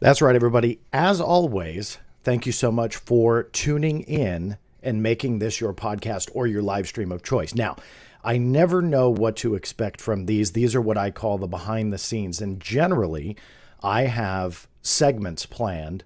That's right, everybody. As always, thank you so much for tuning in and making this your podcast or your live stream of choice. Now, I never know what to expect from these. These are what I call the behind the scenes. And generally, I have segments planned,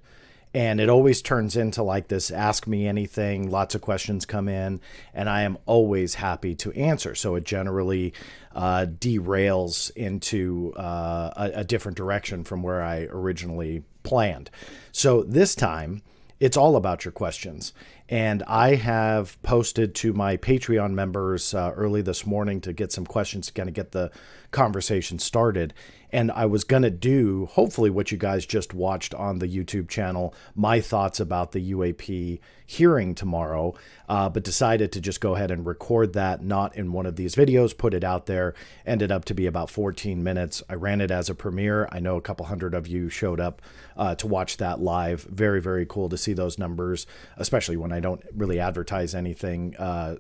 and it always turns into like this ask me anything. Lots of questions come in, and I am always happy to answer. So it generally derails into a different direction from where I originally planned. So this time, it's all about your questions. And I have posted to my Patreon members early this morning to get some questions to kind of get the conversation started. And I was going to do, hopefully, what you guys just watched on the YouTube channel, my thoughts about the UAP hearing tomorrow, but decided to just go ahead and record that, not in one of these videos, put it out there. Ended up to be about 14 minutes. I ran it as a premiere. I know a couple hundred of you showed up to watch that live. Very, very cool to see those numbers, especially when I don't really advertise anything.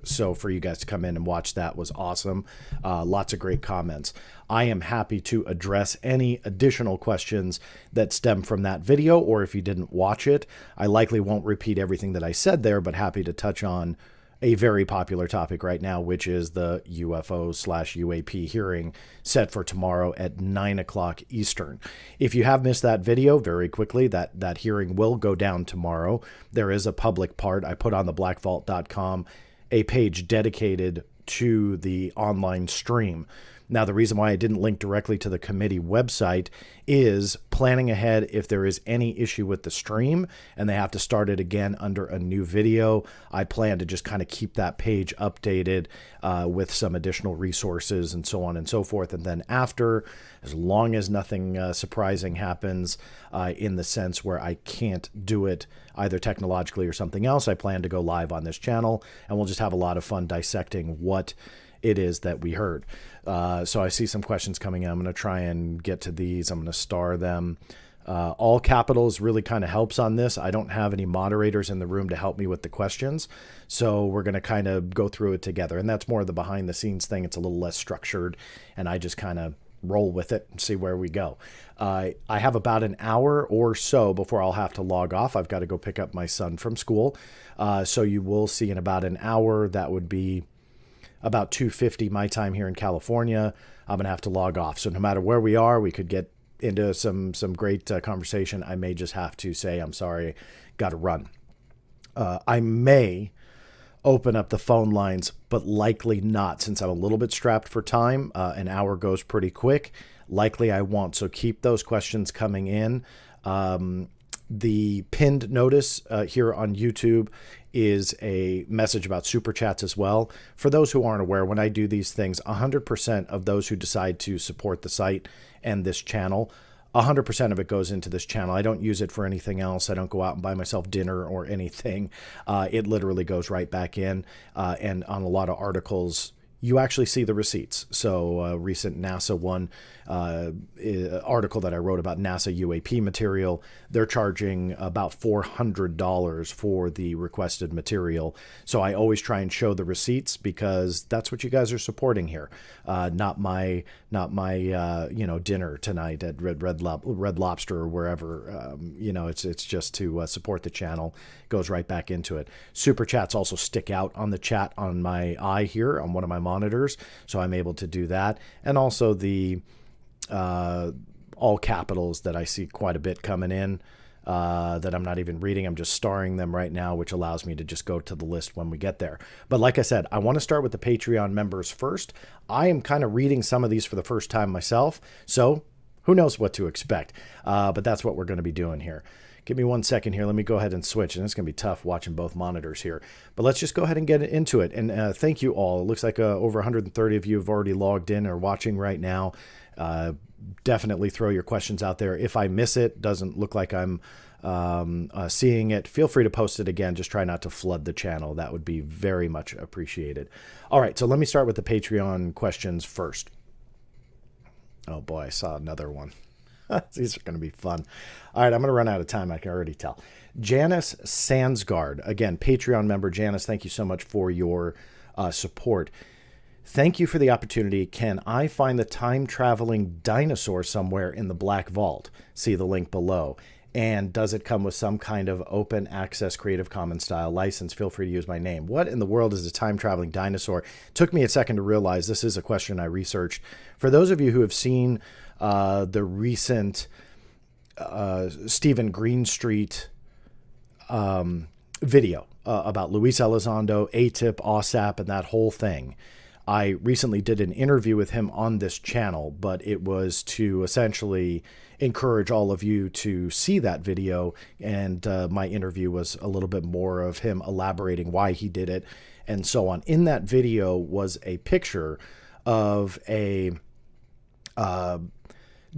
So for you guys to come in and watch that was awesome. Lots of great comments. I am happy to address any additional questions that stem from that video, or if you didn't watch it, I likely won't repeat everything that I said there, but happy to touch on a very popular topic right now, which is the UFO/UAP hearing set for tomorrow at 9 o'clock Eastern. If you have missed that video, very quickly, that hearing will go down tomorrow. There is a public part. I put on the blackvault.com a page dedicated to the online stream. Now, the reason why I didn't link directly to the committee website is planning ahead if there is any issue with the stream and they have to start it again under a new video. I plan to just kind of keep that page updated with some additional resources and so on and so forth. And then after, as long as nothing surprising happens in the sense where I can't do it either technologically or something else, I plan to go live on this channel, and we'll just have a lot of fun dissecting what it is that we heard. So I see some questions coming in. I'm going to try and get to these. I'm going to star them. All capitals really kind of helps on this. I don't have any moderators in the room to help me with the questions, so we're going to kind of go through it together. And that's more of the behind the scenes thing. It's a little less structured, and I just kind of roll with it and see where we go. I have about an hour or so before I'll have to log off. I've got to go pick up my son from school. So you will see in about an hour, that would be about 2:50 my time here in California, I'm going to have to log off. So no matter where we are, we could get into some great conversation. I may just have to say, I'm sorry, got to run. I may open up the phone lines, but likely not, since I'm a little bit strapped for time. An hour goes pretty quick. Likely I won't. So keep those questions coming in. The pinned notice here on YouTube is a message about super chats as well. For those who aren't aware, when I do these things, 100% of those who decide to support the site and this channel, 100% of it goes into this channel. I don't use it for anything else. I don't go out and buy myself dinner or anything. It literally goes right back in. And on a lot of articles, you actually see the receipts. So a recent NASA one article that I wrote about NASA UAP material, they're charging about $400 for the requested material. So I always try and show the receipts, because that's what you guys are supporting here. Not my dinner tonight at Red Lobster or wherever. It's just to support the channel. Goes right back into it. Super chats also stick out on the chat on my eye here on one of my monitors, so I'm able to do that. And also the all capitals that I see quite a bit coming in that I'm not even reading. I'm just starring them right now, which allows me to just go to the list when we get there. But like I said, I want to start with the Patreon members first. I am kind of reading some of these for the first time myself, so who knows what to expect. But that's what we're going to be doing here. Give me 1 second here. Let me go ahead and switch. And it's going to be tough watching both monitors here. But let's just go ahead and get into it. And thank you all. It looks like over 130 of you have already logged in or watching right now. Definitely throw your questions out there. If I miss it, doesn't look like I'm seeing it, feel free to post it again. Just try not to flood the channel. That would be very much appreciated. All right, so let me start with the Patreon questions first. Oh boy, I saw another one. These are going to be fun. All right, I'm going to run out of time. I can already tell. Janice Sandsgaard, again, Patreon member. Janice, thank you so much for your support. Thank you for the opportunity. Can I find the time-traveling dinosaur somewhere in the Black Vault? See the link below. And does it come with some kind of open access Creative Commons style license? Feel free to use my name. What in the world is a time-traveling dinosaur? It took me a second to realize this is a question I researched. For those of you who have seen the recent Stephen Greenstreet video about Luis Elizondo, ATIP, OSAP, and that whole thing, I recently did an interview with him on this channel, but it was to essentially encourage all of you to see that video. And my interview was a little bit more of him elaborating why he did it and so on. In that video was a picture of a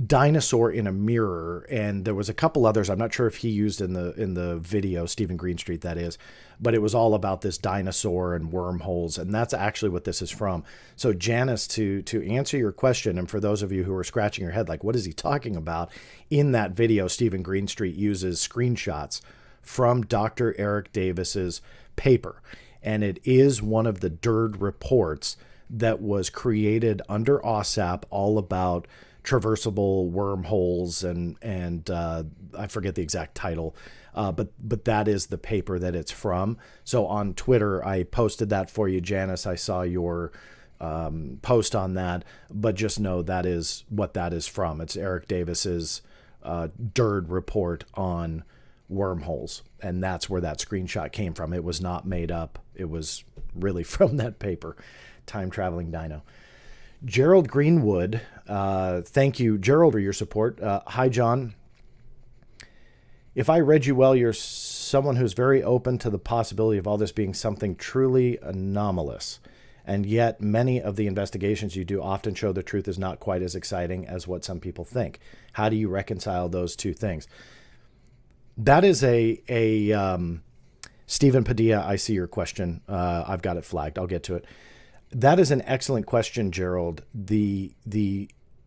dinosaur in a mirror, and there was a couple others I'm not sure if he used in the video, Stephen Greenstreet that is, but it was all about this dinosaur and wormholes, and that's actually what this is from. So Janice, to answer your question, and for those of you who are scratching your head like what is he talking about, in that video Stephen Greenstreet uses screenshots from Dr. Eric Davis's paper, and it is one of the DIRD reports that was created under OSAP, all about traversable wormholes and I forget the exact title, but that is the paper that it's from. So on Twitter, I posted that for you, Janice. I saw your post on that, but just know that is what that is from. It's Eric Davis's DIRD report on wormholes, and that's where that screenshot came from. It was not made up. It was really from that paper, Time Traveling Dino. Gerald Greenwood, thank you, Gerald, for your support. Hi, John. If I read you well, you're someone who's very open to the possibility of all this being something truly anomalous. And yet many of the investigations you do often show the truth is not quite as exciting as what some people think. How do you reconcile those two things? That is a Stephen Padilla, I see your question. I've got it flagged. I'll get to it. That is an excellent question, Gerald. The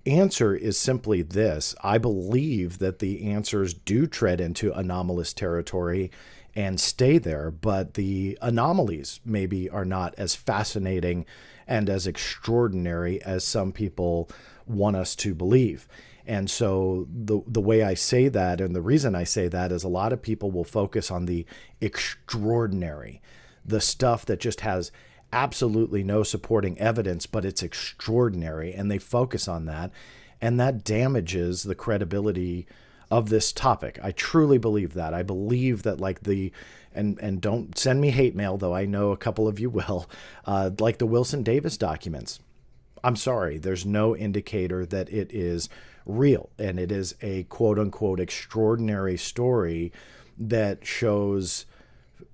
answer is simply this. I believe that the answers do tread into anomalous territory and stay there, but the anomalies maybe are not as fascinating and as extraordinary as some people want us to believe. And so the way I say that, and the reason I say that, is a lot of people will focus on the extraordinary, the stuff that just has absolutely no supporting evidence, but it's extraordinary, and they focus on that, and that damages the credibility of this topic. I truly believe that. I believe that, like and don't send me hate mail, though I know a couple of you will, like the Wilson Davis documents. I'm sorry, there's no indicator that it is real, and it is a quote-unquote extraordinary story that shows,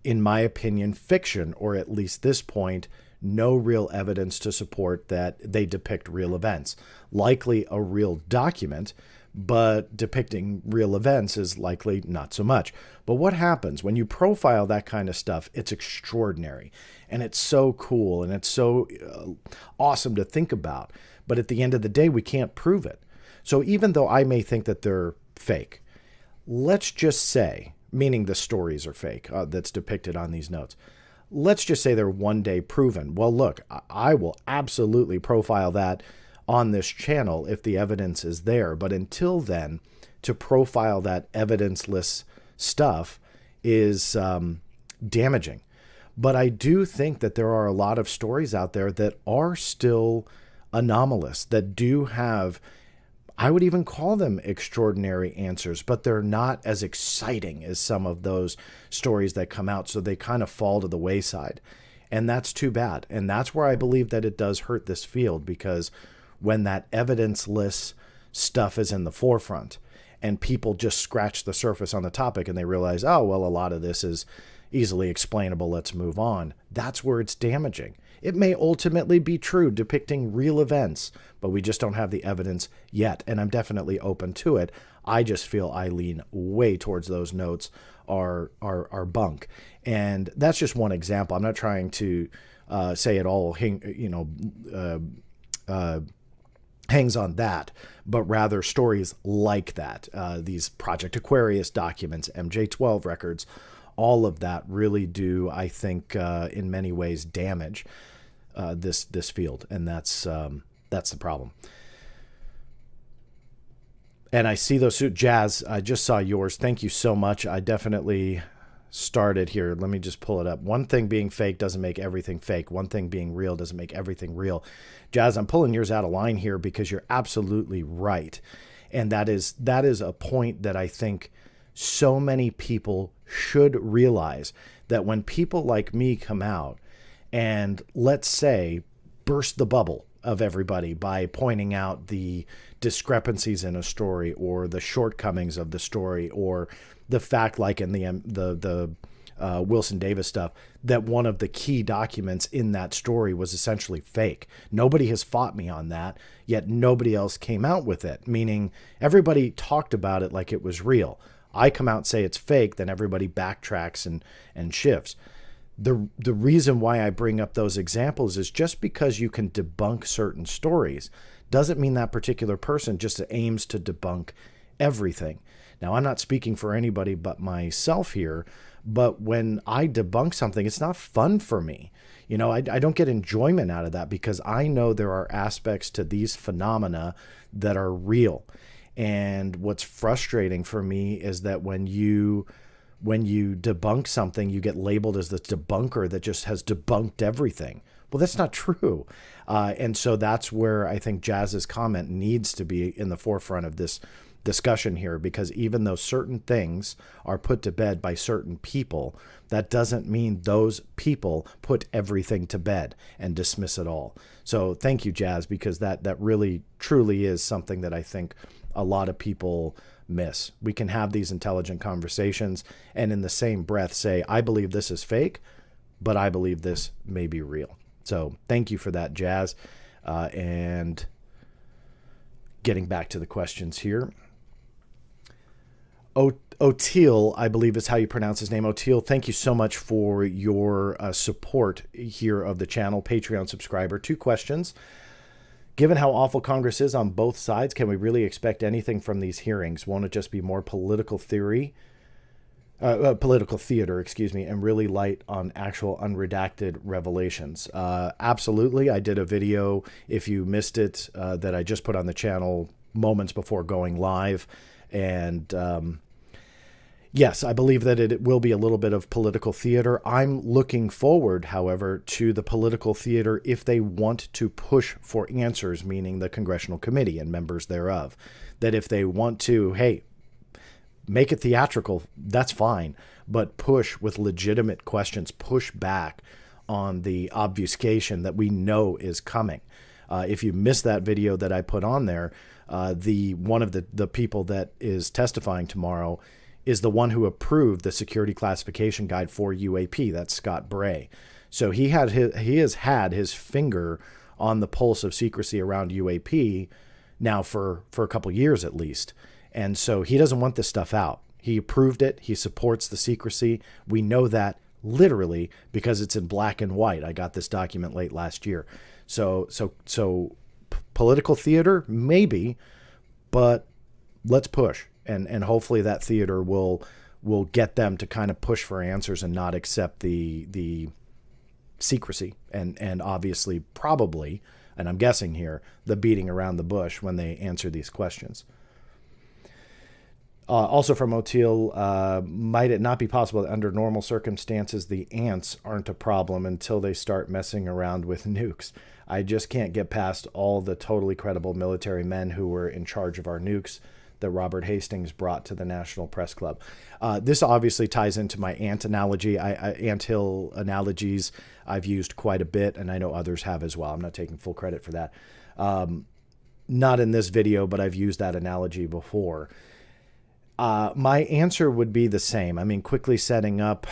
in my opinion, fiction, or at least this point, no real evidence to support that they depict real events. Likely a real document, but depicting real events is likely not so much. But what happens when you profile that kind of stuff? It's extraordinary, and it's so cool, and it's so awesome to think about. But at the end of the day, we can't prove it. So even though I may think that they're fake, let's just say, meaning the stories are fake that's depicted on these notes, let's just say they're one day proven. Well, look, I will absolutely profile that on this channel if the evidence is there. But until then, to profile that evidenceless stuff is damaging. But I do think that there are a lot of stories out there that are still anomalous, that do have, I would even call them extraordinary answers, but they're not as exciting as some of those stories that come out. So they kind of fall to the wayside. And that's too bad. And that's where I believe that it does hurt this field, because when that evidence-less stuff is in the forefront and people just scratch the surface on the topic and they realize, oh, well, a lot of this is easily explainable, let's move on, that's where it's damaging. It may ultimately be true, depicting real events, but we just don't have the evidence yet. And I'm definitely open to it. I just feel I lean way towards those notes are bunk. And that's just one example. I'm not trying to say it all hangs on that, but rather stories like that. These Project Aquarius documents, MJ12 records, all of that really do, I think, in many ways damage this field, and that's the problem. And I see those suit Jazz. I just saw yours. Thank you so much. I definitely started here. Let me just pull it up. One thing being fake doesn't make everything fake. One thing being real doesn't make everything real. Jazz, I'm pulling yours out of line here because you're absolutely right. And that is a point that I think so many people should realize, that when people like me come out and, let's say, burst the bubble of everybody by pointing out the discrepancies in a story or the shortcomings of the story, or the fact, like in the Wilson Davis stuff, that one of the key documents in that story was essentially fake. Nobody has fought me on that, yet nobody else came out with it, meaning everybody talked about it like it was real. I come out and say it's fake, then everybody backtracks and shifts. The reason why I bring up those examples is just because you can debunk certain stories doesn't mean that particular person just aims to debunk everything. Now, I'm not speaking for anybody but myself here, but when I debunk something, it's not fun for me. You know, I don't get enjoyment out of that, because I know there are aspects to these phenomena that are real. And what's frustrating for me is that when you debunk something, you get labeled as the debunker that just has debunked everything. Well, that's not true. And so that's where I think Jazz's comment needs to be in the forefront of this discussion here, because even though certain things are put to bed by certain people, that doesn't mean those people put everything to bed and dismiss it all. So thank you, Jazz, because that really truly is something that I think a lot of people miss. We can have these intelligent conversations and in the same breath say, I believe this is fake, but I believe this may be real. So thank you for that, Jazz. And getting back to the questions here. Oteil, I believe is how you pronounce his name. Oteil, thank you so much for your support here of the channel, Patreon subscriber. 2 questions. Given how awful Congress is on both sides, can we really expect anything from these hearings? Won't it just be more political theater, and really light on actual unredacted revelations? Absolutely. I did a video, if you missed it, that I just put on the channel moments before going live. And yes, I believe that it will be a little bit of political theater. I'm looking forward, however, to the political theater if they want to push for answers, meaning the congressional committee and members thereof. That if they want to, hey, make it theatrical, that's fine, but push with legitimate questions, push back on the obfuscation that we know is coming. If you missed that video that I put on there, one of the people that is testifying tomorrow is the one who approved the security classification guide for UAP. That's Scott Bray. So he has had his finger on the pulse of secrecy around UAP now for a couple years at least. And so he doesn't want this stuff out. He approved it. He supports the secrecy. We know that literally because it's in black and white. I got this document late last year. So political theater, maybe, but let's push. And hopefully that theater will get them to kind of push for answers and not accept the secrecy and obviously probably, and I'm guessing here, the beating around the bush when they answer these questions. Also from Oteil, might it not be possible that under normal circumstances the ants aren't a problem until they start messing around with nukes? I just can't get past all the totally credible military men who were in charge of our nukes that Robert Hastings brought to the National Press Club. This obviously ties into my ant analogy. Anthill analogies I've used quite a bit, and I know others have as well. I'm not taking full credit for that. Not in this video, but I've used that analogy before. My answer would be the same. I mean, quickly setting up,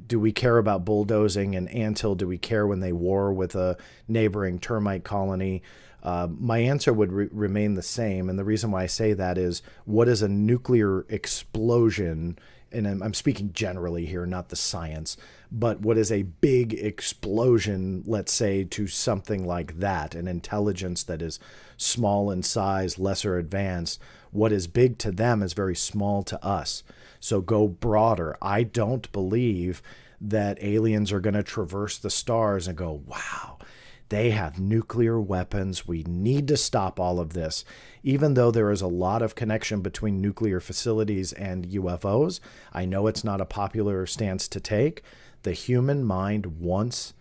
do we care about bulldozing? And anthill, do we care when they war with a neighboring termite colony? My answer would remain the same. And the reason why I say that is, what is a nuclear explosion? And I'm speaking generally here, not the science, but what is a big explosion, let's say, to something like that, an intelligence that is small in size, lesser advanced? What is big to them is very small to us. So go broader. I don't believe that aliens are going to traverse the stars and go, wow, They have nuclear weapons. We need to stop all of this. Even though there is a lot of connection between nuclear facilities and UFOs, I know it's not a popular stance to take. The human mind wants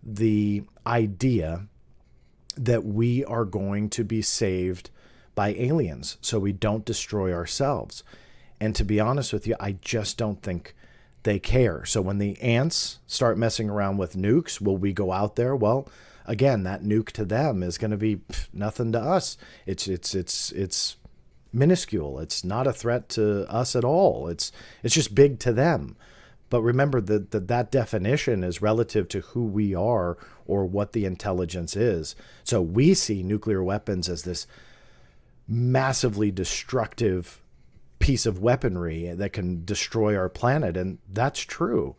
the idea that we are going to be saved by aliens so we don't destroy ourselves. And to be honest with you, I just don't think they care. So when the ants start messing around with nukes, will we go out there? Well, again, that nuke to them is going to be nothing to us. It's minuscule. It's not a threat to us at all. It's just big to them. But remember that definition is relative to who we are or what the intelligence is. So we see nuclear weapons as this massively destructive piece of weaponry that can destroy our planet. And that's true.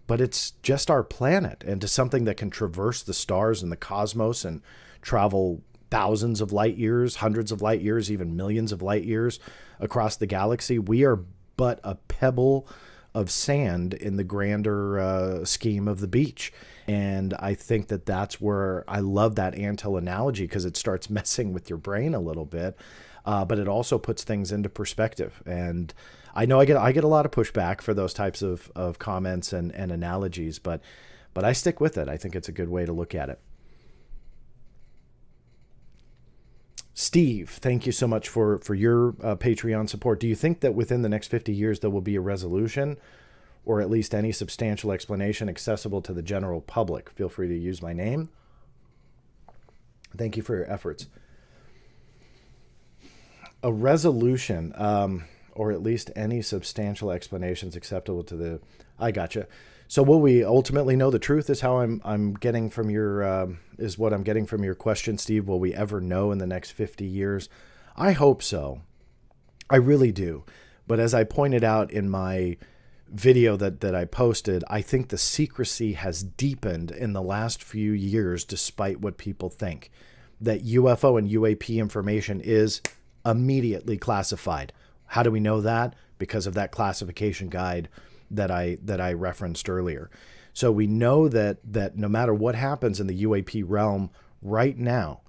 But it's just our planet, and to something that can traverse the stars and the cosmos and travel thousands of light years, hundreds of light years, even millions of light years across the galaxy. We are but a pebble of sand in the grander scheme of the beach. And I think that that's where I love that anthill analogy, because it starts messing with your brain a little bit, but it also puts things into perspective. And I know I get a lot of pushback for those types of comments and analogies, but I stick with it. I think it's a good way to look at it. Steve, thank you so much for your Patreon support. Do you think that within the next 50 years there will be a resolution, or at least any substantial explanation accessible to the general public? Feel free to use my name. Thank you for your efforts. A resolution, or at least any substantial explanations acceptable to the... I gotcha. So will we ultimately know the truth? Is how I'm getting from your is what I'm getting from your question, Steve. Will we ever know in the next 50 years? I hope so. I really do. But as I pointed out in my video that I posted, I think the secrecy has deepened in the last few years, despite what people think. That UFO and UAP information is immediately classified. How do we know that? Because of that classification guide that I referenced earlier. So we know that no matter what happens in the UAP realm right now,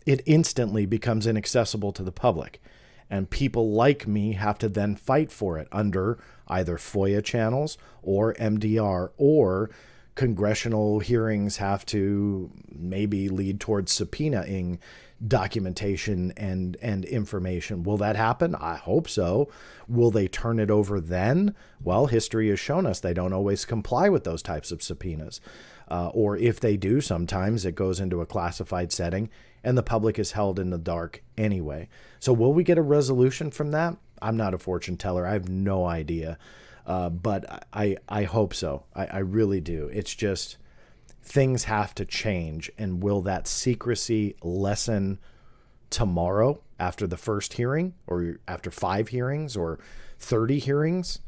it instantly becomes inaccessible to the public. And people like me have to then fight for it under either FOIA channels or MDR, or congressional hearings have to maybe lead towards subpoenaing documentation and information. Will that happen? I hope so. Will they turn it over then? Well, history has shown us they don't always comply with those types of subpoenas. Or if they do, sometimes it goes into a classified setting and the public is held in the dark anyway. So will we get a resolution from that? I'm not a fortune teller. I have no idea. But I hope so. I really do. It's just... things have to change. And will that secrecy lessen tomorrow after the first hearing, or after 5 hearings, or 30 hearings?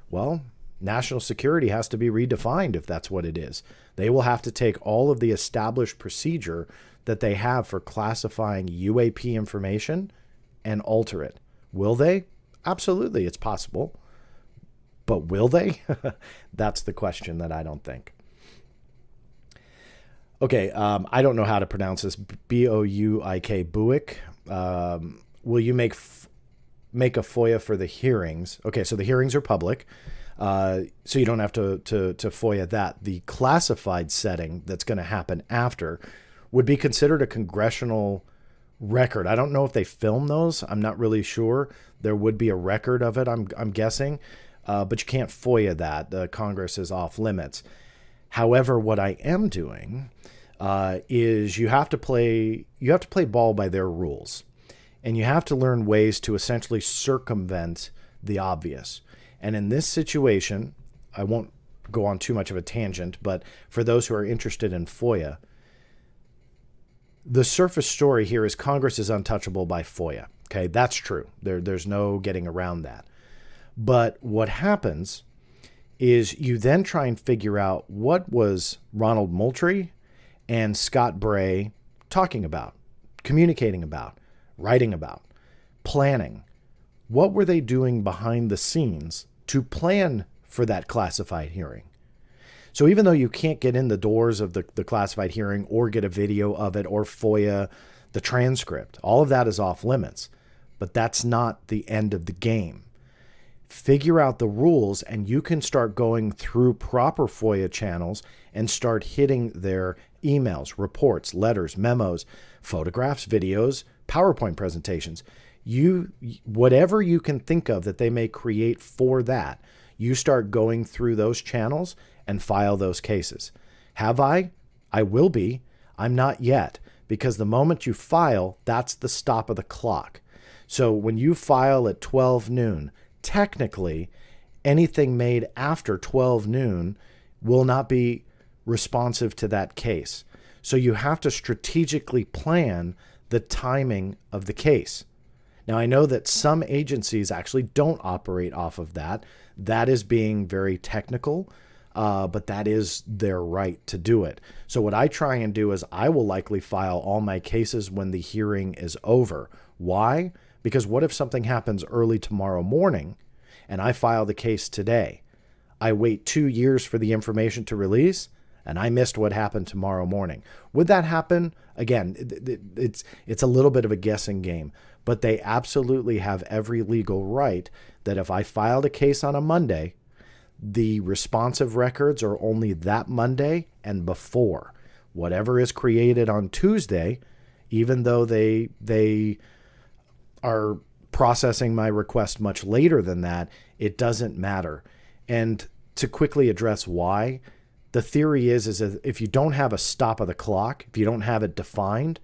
Well, national security has to be redefined if that's what it is. They will have to take all of the established procedure that they have for classifying UAP information and alter it. Will they? Absolutely, it's possible. But will they? That's the question that I don't think. Okay, I don't know how to pronounce this. B-O-U-I-K, Buick. Will you make a FOIA for the hearings? Okay, so the hearings are public, so you don't have to FOIA that. The classified setting that's going to happen after would be considered a congressional record. I don't know if they film those. I'm not really sure. There would be a record of it, I'm guessing, but you can't FOIA that. The Congress is off limits. However, what I am doing is you have to play ball by their rules, and you have to learn ways to essentially circumvent the obvious. And in this situation, I won't go on too much of a tangent, but for those who are interested in FOIA, the surface story here is Congress is untouchable by FOIA. Okay, that's true. There's no getting around that. But what happens is you then try and figure out what was Ronald Moultrie and Scott Bray talking about, communicating about, writing about, planning. What were they doing behind the scenes to plan for that classified hearing? So even though you can't get in the doors of the classified hearing or get a video of it or FOIA the transcript, all of that is off limits. But that's not the end of the game. Figure out the rules and you can start going through proper FOIA channels and start hitting their emails, reports, letters, memos, photographs, videos, PowerPoint presentations. Whatever you can think of that they may create for that, you start going through those channels and file those cases. Have I? I will be. I'm not yet, because the moment you file, that's the stop of the clock. So when you file at 12 noon, technically anything made after 12 noon will not be responsive to that case. So you have to strategically plan the timing of the case. Now, I know that some agencies actually don't operate off of that. That is being very technical, but that is their right to do it. So what I try and do is I will likely file all my cases when the hearing is over. Why? Because what if something happens early tomorrow morning and I file the case today? I wait 2 years for the information to release and I missed what happened tomorrow morning. Would that happen? Again, it's a little bit of a guessing game, but they absolutely have every legal right that if I filed a case on a Monday, the responsive records are only that Monday and before. Whatever is created on Tuesday, even though they are processing my request much later than that, it doesn't matter. And to quickly address why, the theory is that if you don't have a stop of the clock, if you don't have it defined,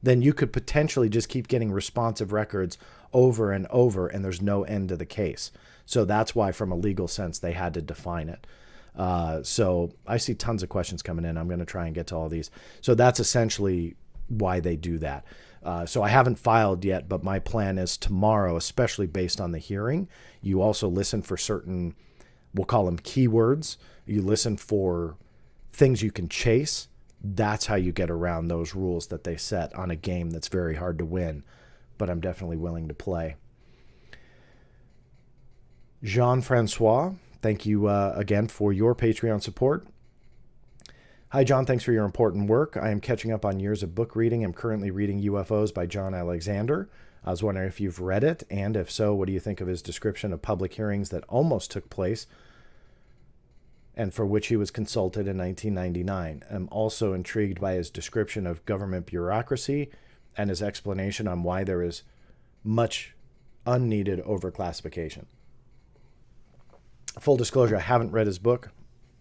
then you could potentially just keep getting responsive records over and over, and there's no end to the case. So that's why, from a legal sense, they had to define it. So I see tons of questions coming in. I'm going to try and get to all these. So that's essentially why they do that. So I haven't filed yet, but my plan is tomorrow, especially based on the hearing. You also listen for certain, we'll call them keywords. You listen for things you can chase. That's how you get around those rules that they set on a game that's very hard to win, but I'm definitely willing to play. Jean-Francois, thank you again for your Patreon support. Hi, John. Thanks for your important work. I am catching up on years of book reading. I'm currently reading UFOs by John Alexander. I was wondering if you've read it, and if so, what do you think of his description of public hearings that almost took place and for which he was consulted in 1999. I'm also intrigued by his description of government bureaucracy and his explanation on why there is much unneeded overclassification. Full disclosure, I haven't read his book.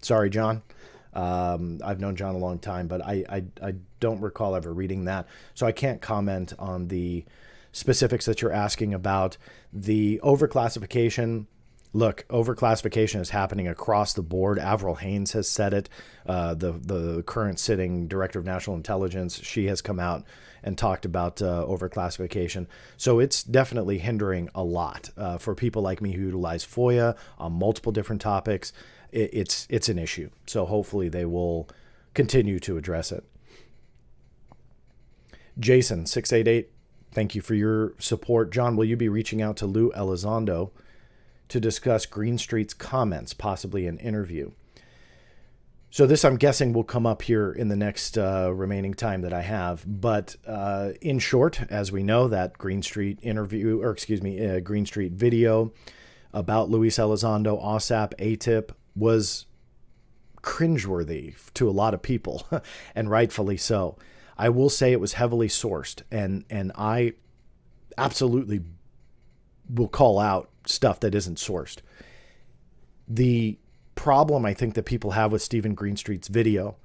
Sorry, John. I've known John a long time, but I don't recall ever reading that. So I can't comment on the specifics that you're asking about. The overclassification. Look, overclassification is happening across the board. Avril Haines has said it. The current sitting director of national intelligence, she has come out and talked about overclassification. So it's definitely hindering a lot for people like me who utilize FOIA on multiple different topics. It's an issue. So hopefully they will continue to address it. Jason, 688, thank you for your support. John, will you be reaching out to Lou Elizondo to discuss Greenstreet's comments, possibly an interview? So this, I'm guessing, will come up here in the next remaining time that I have. But in short, as we know, that Greenstreet interview, or excuse me, Greenstreet video about Luis Elizondo, OSAP, ATIP was cringeworthy to a lot of people, and rightfully so. I will say it was heavily sourced, and I absolutely will call out stuff that isn't sourced. The problem I think that people have with Stephen Greenstreet's video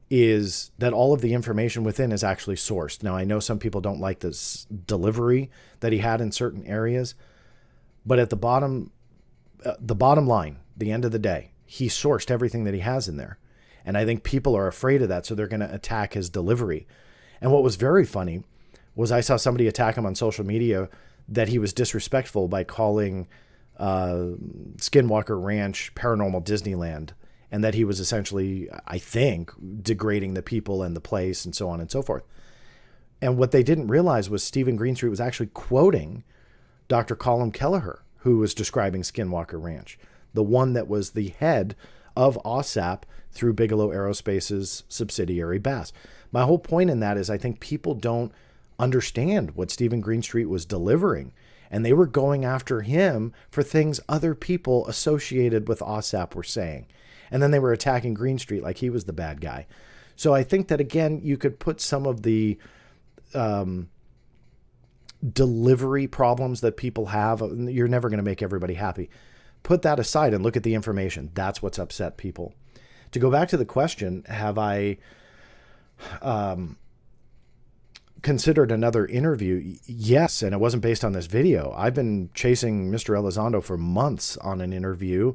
is that all of the information within is actually sourced. Now, I know some people don't like this delivery that he had in certain areas, but at the bottom line, the end of the day, he sourced everything that he has in there. And I think people are afraid of that, so they're going to attack his delivery. And what was very funny was I saw somebody attack him on social media that he was disrespectful by calling Skinwalker Ranch Paranormal Disneyland, and that he was essentially, I think, degrading the people and the place and so on and so forth. And what they didn't realize was Stephen Greenstreet was actually quoting Dr. Colin Kelleher, who was describing Skinwalker Ranch, the one that was the head of OSAP through Bigelow Aerospace's subsidiary Bass. My whole point in that is I think people don't understand what Stephen Greenstreet was delivering. And they were going after him for things other people associated with OSAP were saying. And then they were attacking Greenstreet like he was the bad guy. So I think that, again, you could put some of the delivery problems that people have. You're never going to make everybody happy. Put that aside and look at the information. That's what's upset people. To go back to the question, have I considered another interview? Yes, and it wasn't based on this video. I've been chasing Mr. Elizondo for months on an interview,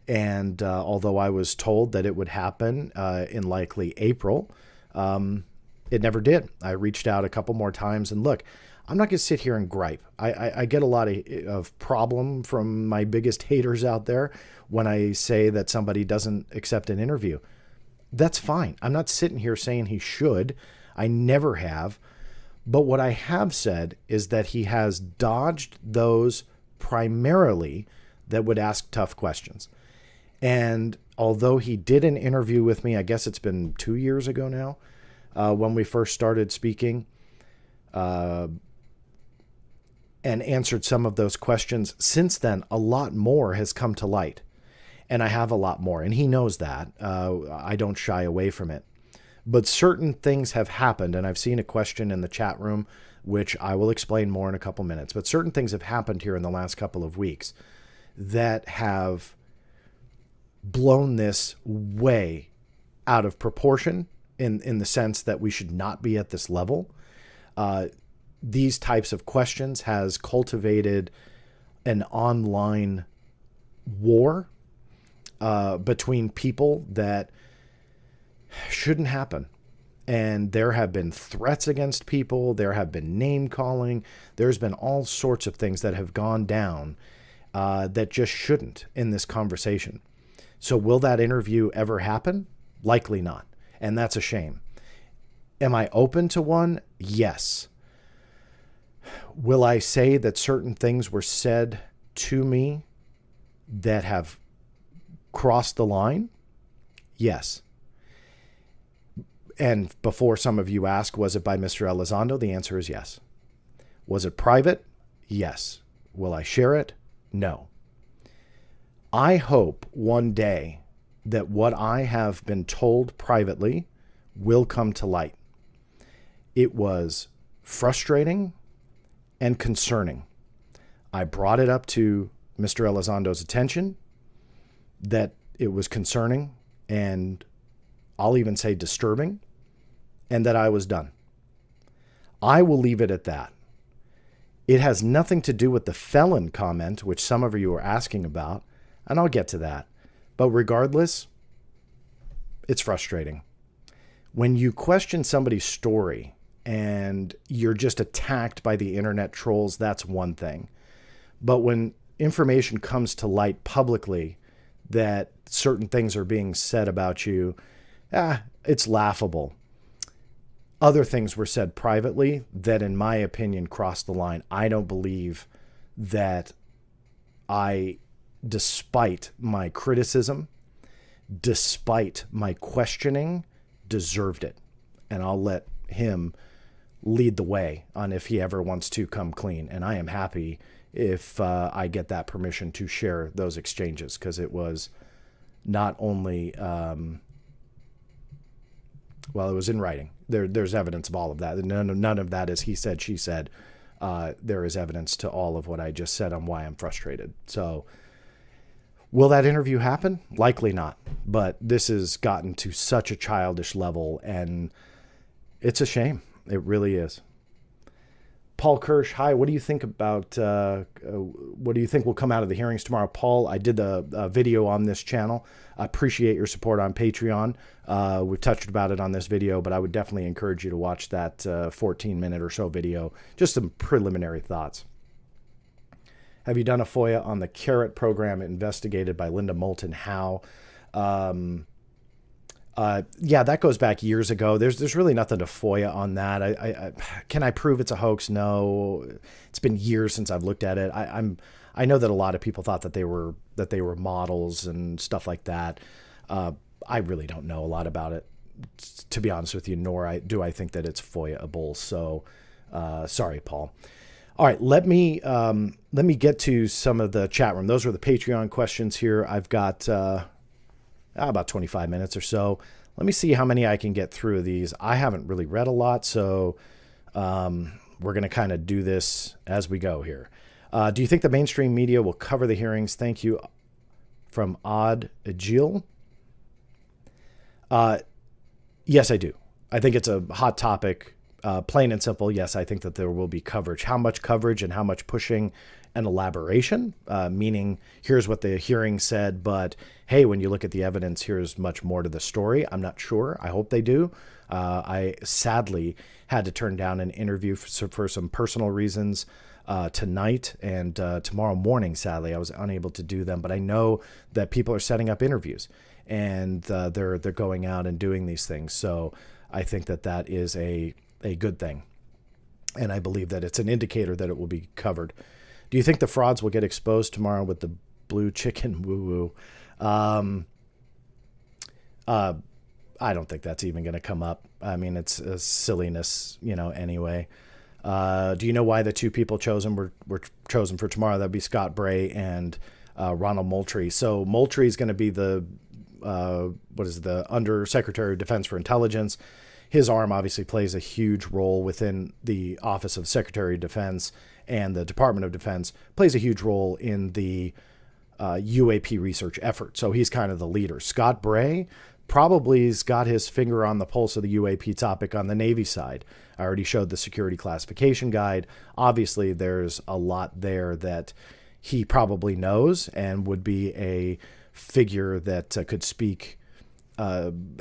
and although I was told that it would happen in likely April, it never did. I reached out a couple more times, and look, I'm not going to sit here and gripe. I get a lot of problem from my biggest haters out there when I say that somebody doesn't accept an interview. That's fine. I'm not sitting here saying he should. I never have. But what I have said is that he has dodged those primarily that would ask tough questions. And although he did an interview with me, I guess it's been 2 years ago now, when we first started speaking, and answered some of those questions. Since then, a lot more has come to light. And I have a lot more. And he knows that. I don't shy away from it. But certain things have happened, and I've seen a question in the chat room, which I will explain more in a couple minutes. But certain things have happened here in the last couple of weeks that have blown this way out of proportion in the sense that we should not be at this level. These types of questions has cultivated an online war between people that shouldn't happen. And there have been threats against people. There have been name calling. There's been all sorts of things that have gone down that just shouldn't in this conversation. So will that interview ever happen? Likely not. And that's a shame. Am I open to one? Yes. Will I say that certain things were said to me that have crossed the line? Yes. And before some of you ask, was it by Mr. Elizondo? The answer is yes. Was it private? Yes. Will I share it? No. I hope one day that what I have been told privately will come to light. It was frustrating and concerning. I brought it up to Mr. Elizondo's attention that it was concerning and I'll even say disturbing, and that I was done. I will leave it at that. It has nothing to do with the felon comment, which some of you are asking about, and I'll get to that. But regardless, it's frustrating. When you question somebody's story and you're just attacked by the internet trolls, that's one thing. But when information comes to light publicly that certain things are being said about you, it's laughable. Other things were said privately that, in my opinion, crossed the line. I don't believe that I, despite my criticism, despite my questioning, deserved it. And I'll let him lead the way on if he ever wants to come clean. And I am happy if I get that permission to share those exchanges, because it was not only... well, it was in writing. There's evidence of all of that. None of that is he said, she said. There is evidence to all of what I just said on why I'm frustrated. So will that interview happen? Likely not. But this has gotten to such a childish level, and it's a shame. It really is. Paul Kirsch, hi. What do you think about, what do you think will come out of the hearings tomorrow? Paul, I did the video on this channel. I appreciate your support on Patreon. We've touched about it on this video, but I would definitely encourage you to watch that 14-minute or so video. Just some preliminary thoughts. Have you done a FOIA on the Carrot program investigated by Linda Moulton? How? Yeah, that goes back years ago. There's really nothing to FOIA on that. Can I prove it's a hoax? No. It's been years since I've looked at it. I know that a lot of people thought that they were models and stuff like that. I really don't know a lot about it, to be honest with you, nor do I think that it's FOIA-able. So sorry, Paul. All right, let me get to some of the chat room. Those were the Patreon questions here. I've got about 25 minutes or so. Let me see how many I can get through of these. I haven't really read a lot, so we're going to kind of do this as we go here. Do you think the mainstream media will cover the hearings? Thank you. From Odd Agil. Yes, I do. I think it's a hot topic. Plain and simple, yes, I think that there will be coverage. How much coverage and how much pushing and elaboration, meaning here's what the hearing said, but hey, when you look at the evidence, here's much more to the story. I'm not sure. I hope they do. I sadly had to turn down an interview for some personal reasons tonight and tomorrow morning. Sadly, I was unable to do them, but I know that people are setting up interviews and they're going out and doing these things. So I think that that is a good thing. And I believe that it's an indicator that it will be covered. Do you think the frauds will get exposed tomorrow with the blue chicken woo-woo? I don't think that's even going to come up. I mean, it's a silliness, anyway. Do you know why the two people chosen were chosen for tomorrow? That'd be Scott Bray and Ronald Moultrie. So Moultrie is going to be the Under Secretary of Defense for Intelligence. His arm obviously plays a huge role within the Office of Secretary of Defense, and the Department of Defense plays a huge role in the UAP research effort. So he's kind of the leader. Scott Bray probably has got his finger on the pulse of the UAP topic on the Navy side. I already showed the security classification guide. Obviously, there's a lot there that he probably knows and would be a figure that could speak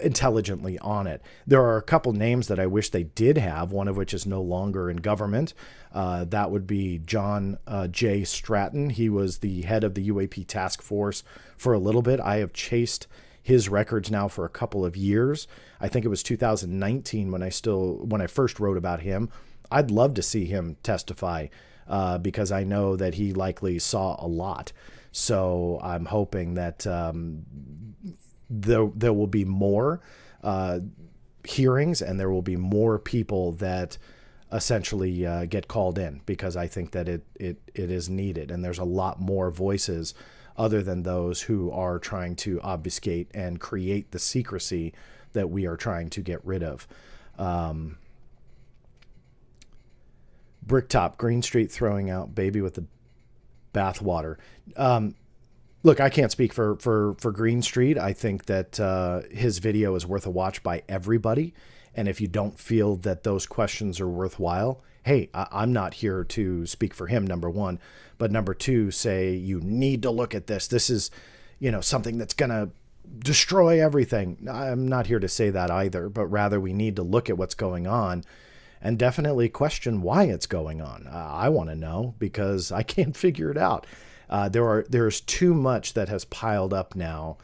intelligently on it. There are a couple names that I wish they did have, one of which is no longer in government. That would be John J. Stratton. He was the head of the UAP task force for a little bit. I have chased his records now for a couple of years. I think it was 2019 when I first wrote about him. I'd love to see him testify because I know that he likely saw a lot. So I'm hoping that there will be more hearings and there will be more people that essentially get called in, because I think that it is needed. And there's a lot more voices other than those who are trying to obfuscate and create the secrecy that we are trying to get rid of. Bricktop, Greenstreet throwing out baby with the bathwater. Look, I can't speak for Greenstreet. I think that his video is worth a watch by everybody. And if you don't feel that those questions are worthwhile, hey, I'm not here to speak for him, number one. But number two, say you need to look at this. This is, something that's going to destroy everything. I'm not here to say that either, but rather we need to look at what's going on and definitely question why it's going on. I want to know because I can't figure it out. There's too much that has piled up now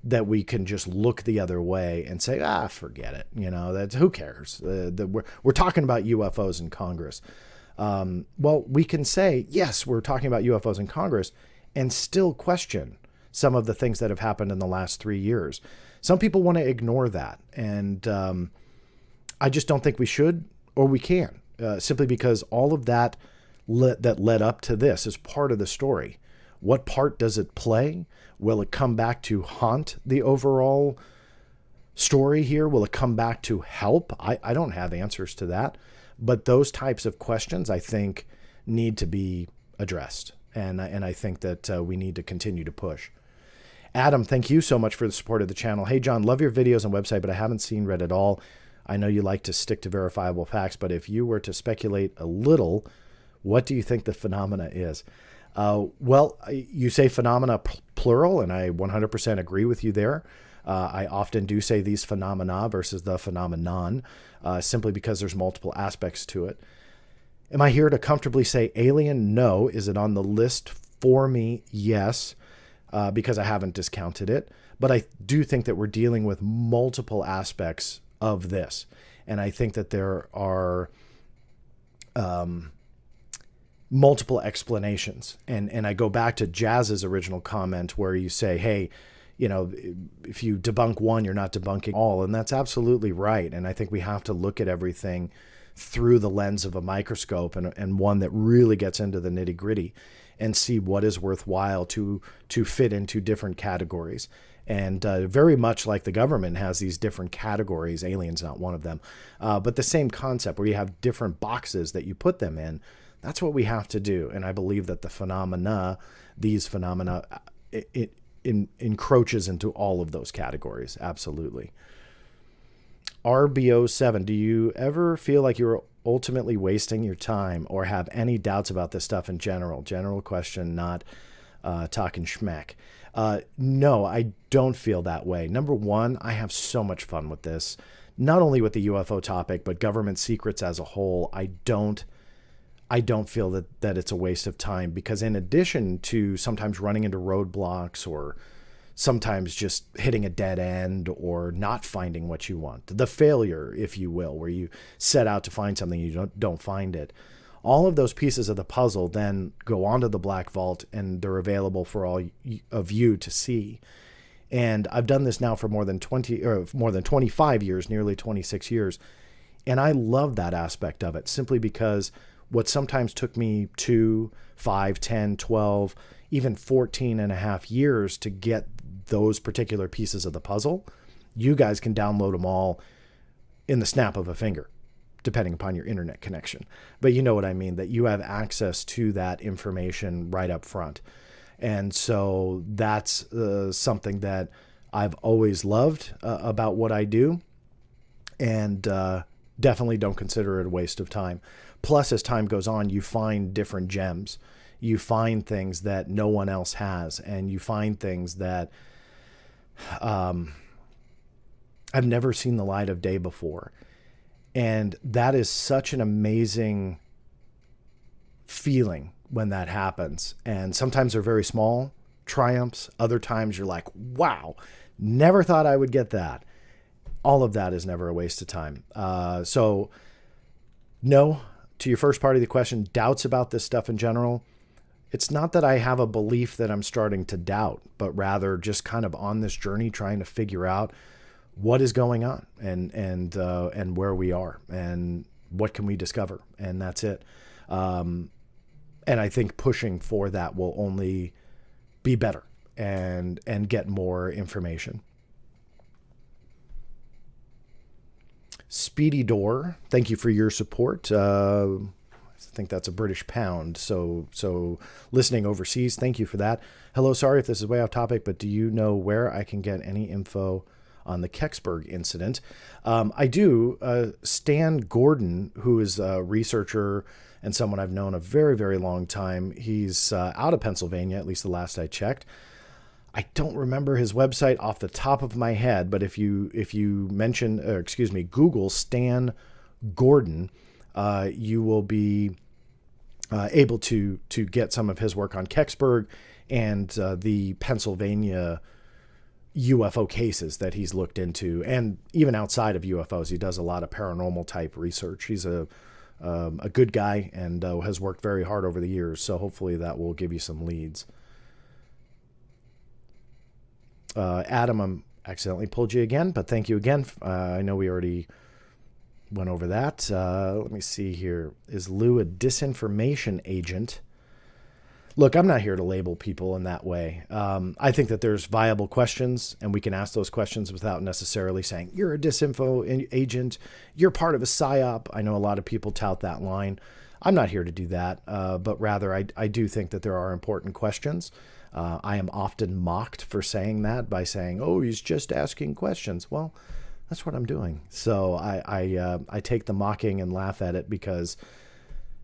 that we can just look the other way and say, forget it. That's, who cares? We're talking about UFOs in Congress. Well, we can say, yes, we're talking about UFOs in Congress and still question some of the things that have happened in the last 3 years. Some people want to ignore that. And I just don't think we should or we can, simply because all of that that led up to this is part of the story. What part does it play? Will it come back to haunt the overall story here? Will it come back to help? I don't have answers to that. But those types of questions, I think, need to be addressed. And I think that we need to continue to push. Adam, thank you so much for the support of the channel. Hey, John, love your videos and website, but I haven't read it all. I know you like to stick to verifiable facts, but if you were to speculate a little, what do you think the phenomena is? Well, you say phenomena plural, and I 100% agree with you there. I often do say these phenomena versus the phenomenon, simply because there's multiple aspects to it. Am I here to comfortably say alien? No. Is it on the list for me? Yes, because I haven't discounted it. But I do think that we're dealing with multiple aspects of this. And I think that there are multiple explanations. And I go back to Jazz's original comment where you say, hey, if you debunk one, you're not debunking all. And that's absolutely right. And I think we have to look at everything through the lens of a microscope, and one that really gets into the nitty gritty, and see what is worthwhile to fit into different categories. And very much like the government has these different categories, alien's not one of them, but the same concept where you have different boxes that you put them in. That's what we have to do. And I believe that these phenomena, it encroaches into all of those categories. Absolutely. RBO7, do you ever feel like you're ultimately wasting your time or have any doubts about this stuff in general? General question, not talking schmack. No, I don't feel that way. Number one, I have so much fun with this, not only with the UFO topic, but government secrets as a whole. I don't feel that it's a waste of time, because in addition to sometimes running into roadblocks, or sometimes just hitting a dead end, or not finding what you want, the failure, if you will, where you set out to find something, you don't find it. All of those pieces of the puzzle then go onto the black vault, and they're available for all of you to see. And I've done this now for more than 25 years, nearly 26 years. And I love that aspect of it, simply because what sometimes took me 2, 5, 10, 12, even 14 and a half years to get those particular pieces of the puzzle, you guys can download them all in the snap of a finger, depending upon your internet connection. But you know what I mean, that you have access to that information right up front. And so that's something that I've always loved about what I do, and definitely don't consider it a waste of time. Plus, as time goes on, you find different gems. You find things that no one else has, and you find things that I've never seen the light of day before. And that is such an amazing feeling when that happens. And sometimes they're very small triumphs. Other times you're like, wow, never thought I would get that. All of that is never a waste of time. So no, to your first part of the question, doubts about this stuff in general. It's not that I have a belief that I'm starting to doubt, but rather just kind of on this journey trying to figure out what is going on, and where we are, and what can we discover, and that's it. And I think pushing for that will only be better and get more information. Speedy Door, thank you for your support. I think that's a British pound. So listening overseas, thank you for that. Hello, sorry if this is way off topic, but do you know where I can get any info on the Kecksburg incident? I do. Stan Gordon, who is a researcher and someone I've known a very, very long time. He's out of Pennsylvania, at least the last I checked. I don't remember his website off the top of my head, but if you Google Stan Gordon, you will be able to get some of his work on Kecksburg and the Pennsylvania UFO cases that he's looked into, and even outside of UFOs, he does a lot of paranormal type research. He's a good guy and has worked very hard over the years. So hopefully that will give you some leads. Adam, I accidentally pulled you again, but thank you again. I know we already went over that. Let me see here. Is Lou a disinformation agent? Look, I'm not here to label people in that way. I think that there's viable questions, and we can ask those questions without necessarily saying, you're a disinfo agent, you're part of a PSYOP. I know a lot of people tout that line. I'm not here to do that, but rather I do think that there are important questions. I am often mocked for saying that by saying, oh, he's just asking questions. Well, that's what I'm doing. So I take the mocking and laugh at it because,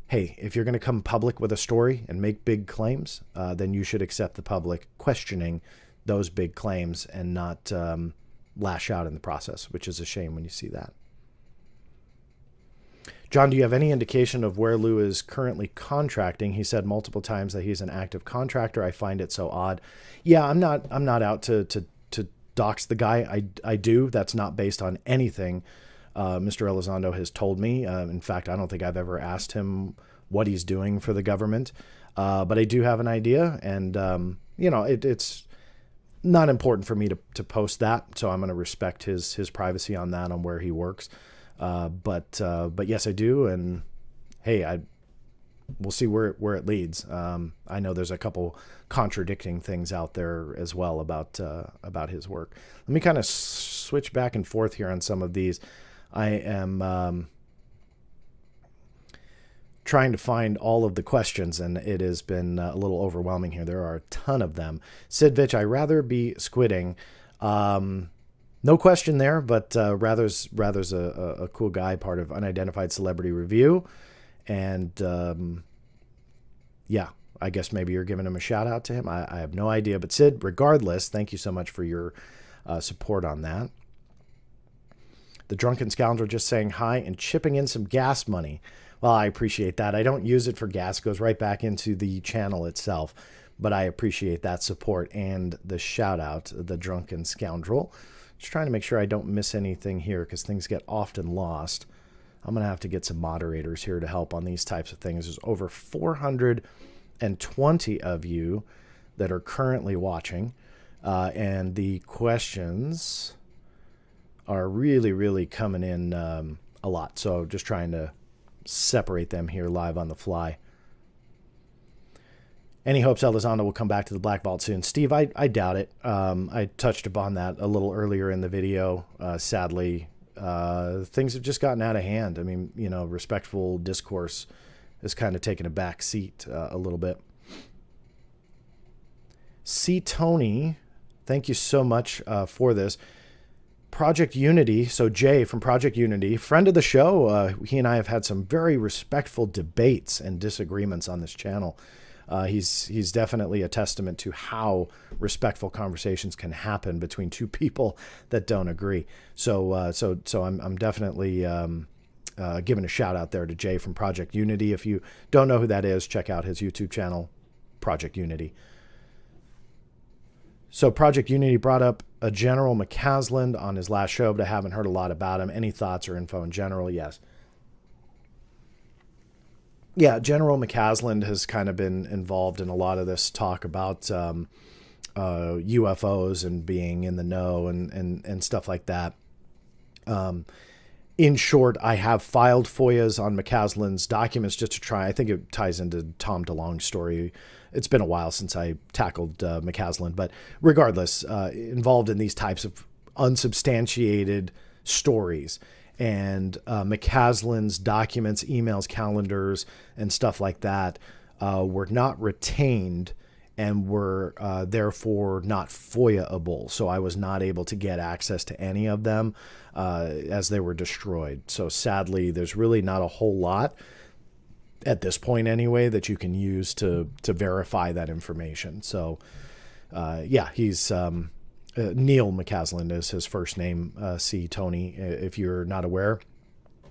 hey, if you're going to come public with a story and make big claims, then you should accept the public questioning those big claims and not lash out in the process, which is a shame when you see that. John, do you have any indication of where Lou is currently contracting? He said multiple times that he's an active contractor. I find it so odd. Yeah, I'm not out to dox the guy. I do. That's not based on anything Mr. Elizondo has told me. In fact, I don't think I've ever asked him what he's doing for the government. But I do have an idea. And, it's not important for me to post that, so I'm going to respect his privacy on that, on where he works. But yes, I do, and hey, we'll see where it leads. I know there's a couple contradicting things out there as well about his work. Let me kind of switch back and forth here on some of these. I am trying to find all of the questions, and it has been a little overwhelming here. There are a ton of them. Sid Vitch, I rather be squidding. No question there, but Rather's a cool guy, part of Unidentified Celebrity Review. And yeah, I guess maybe you're giving him a shout out to him. I have no idea. But Sid, regardless, thank you so much for your support on that. The Drunken Scoundrel just saying hi and chipping in some gas money. Well, I appreciate that. I don't use it for gas. It goes right back into the channel itself. But I appreciate that support and the shout out, the Drunken Scoundrel. Just trying to make sure I don't miss anything here because things get often lost. I'm going to have to get some moderators here to help on these types of things. There's over 420 of you that are currently watching. And the questions are really, really coming in a lot. So just trying to separate them here live on the fly. Any hopes Elizondo will come back to the Black Vault soon? Steve, I doubt it. I touched upon that a little earlier in the video. Sadly, things have just gotten out of hand. I mean, you know, respectful discourse has kind of taken a back seat a little bit. C. Tony, thank you so much for this. Project Unity, so Jay from Project Unity, friend of the show. He and I have had some very respectful debates and disagreements on this channel. He's definitely a testament to how respectful conversations can happen between two people that don't agree. So I'm definitely giving a shout out there to Jay from Project Unity. If you don't know who that is, check out his YouTube channel, Project Unity. So Project Unity brought up a General McCasland on his last show, but I haven't heard a lot about him. Any thoughts or info in general? Yes. Yeah, General McCasland has kind of been involved in a lot of this talk about UFOs and being in the know and stuff like that. In short, I have filed FOIAs on McCasland's documents just to try. I think it ties into Tom DeLonge's story. It's been a while since I tackled McCasland, but regardless, involved in these types of unsubstantiated stories. And McCasland's documents, emails, calendars, and stuff like that were not retained and were therefore not FOIA-able. So I was not able to get access to any of them as they were destroyed. So sadly, there's really not a whole lot at this point anyway that you can use to verify that information. So yeah, he's Neil McCasland is his first name, C. Tony, if you're not aware.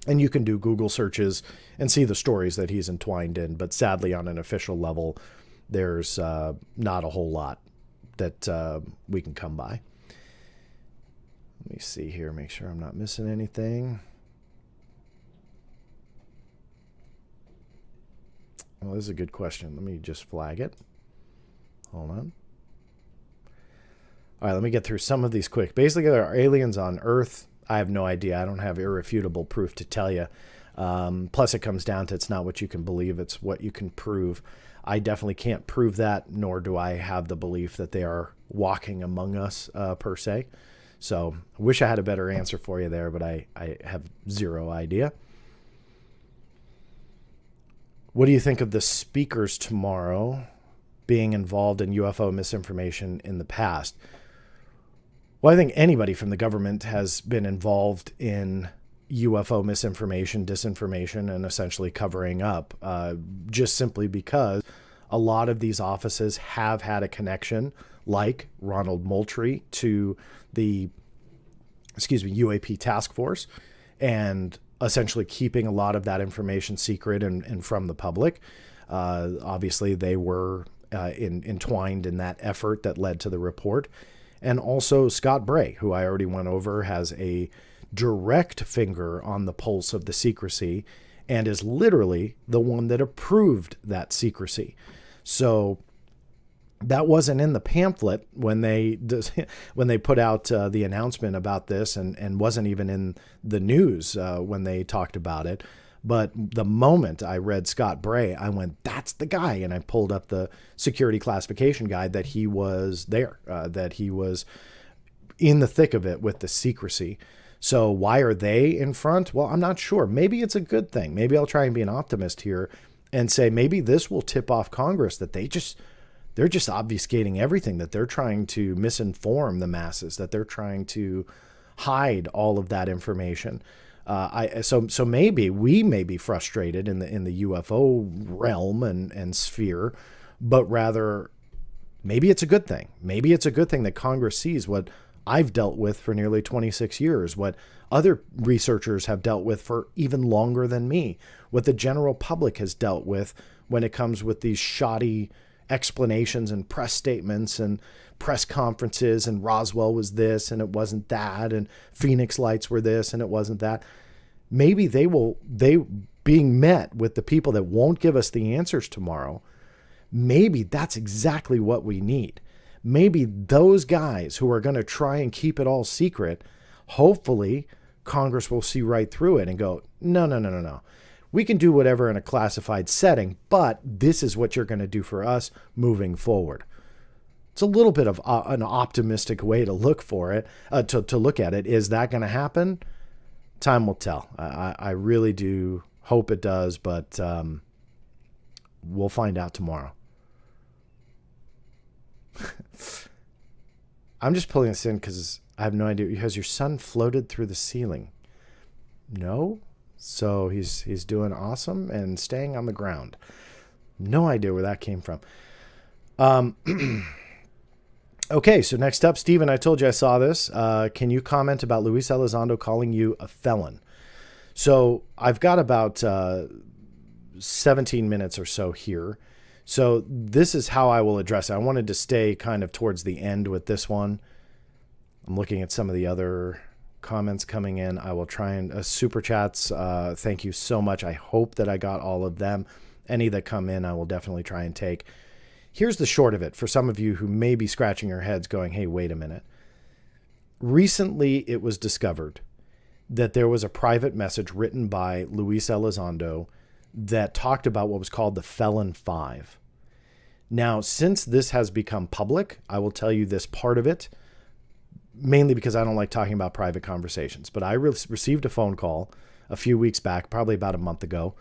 And you can do Google searches and see the stories that he's entwined in. But sadly, on an official level, there's not a whole lot that we can come by. Let me see here, make sure I'm not missing anything. Well, this is a good question. Let me just flag it. Hold on. All right, let me get through some of these quick. Basically, there are aliens on Earth. I have no idea. I don't have irrefutable proof to tell you. Plus, it comes down to it's not what you can believe, it's what you can prove. I definitely can't prove that, nor do I have the belief that they are walking among us per se. So I wish I had a better answer for you there, but I have zero idea. What do you think of the speakers tomorrow being involved in UFO misinformation in the past? Well, I think anybody from the government has been involved in UFO misinformation, disinformation, and essentially covering up, just simply because a lot of these offices have had a connection, like Ronald Moultrie, to the, UAP task force, and essentially keeping a lot of that information secret and from the public. Obviously, they were entwined in that effort that led to the report. And also Scott Bray, who I already went over, has a direct finger on the pulse of the secrecy and is literally the one that approved that secrecy. So That wasn't in the pamphlet when they when they put out the announcement about this, and wasn't even in the news when they talked about it. But the moment I read Scott Bray, I went, that's the guy. And I pulled up the security classification guide that he was there, that he was in the thick of it with the secrecy. So why are they in front? Well, I'm not sure. Maybe it's a good thing. Maybe I'll try and be an optimist here and say maybe this will tip off Congress that they're just obfuscating everything, that they're trying to misinform the masses, that they're trying to hide all of that information. So maybe we may be frustrated in the UFO realm and sphere, but rather maybe it's a good thing. Maybe it's a good thing that Congress sees what I've dealt with for nearly 26 years, what other researchers have dealt with for even longer than me, what the general public has dealt with when it comes with these shoddy explanations and press statements and press conferences, and Roswell was this and it wasn't that, and Phoenix lights were this and it wasn't that. Maybe they being met with the people that won't give us the answers tomorrow. Maybe that's exactly what we need. Maybe those guys who are going to try and keep it all secret, hopefully Congress will see right through it and go, no. We can do whatever in a classified setting, but this is what you're going to do for us moving forward. It's a little bit of an optimistic way to look for it, to look at it. Is that going to happen? Time will tell. I really do hope it does, but we'll find out tomorrow. I'm just pulling this in because I have no idea. Has your son floated through the ceiling? No? So he's doing awesome and staying on the ground. No idea where that came from. Okay, so next up, Stephen, I told you I saw this. Can you comment about Luis Elizondo calling you a felon? So I've got about 17 minutes or so here. So this is how I will address it. I wanted to stay kind of towards the end with this one. I'm looking at some of the other comments coming in. I will try and super chats. Thank you so much. I hope that I got all of them. Any that come in, I will definitely try and take. Here's the short of it for some of you who may be scratching your heads going, hey, wait a minute. Recently, it was discovered that there was a private message written by Luis Elizondo that talked about what was called the Felon 5. Now, since this has become public, I will tell you this part of it, mainly because I don't like talking about private conversations. But I received a phone call a few weeks back, probably about a month ago,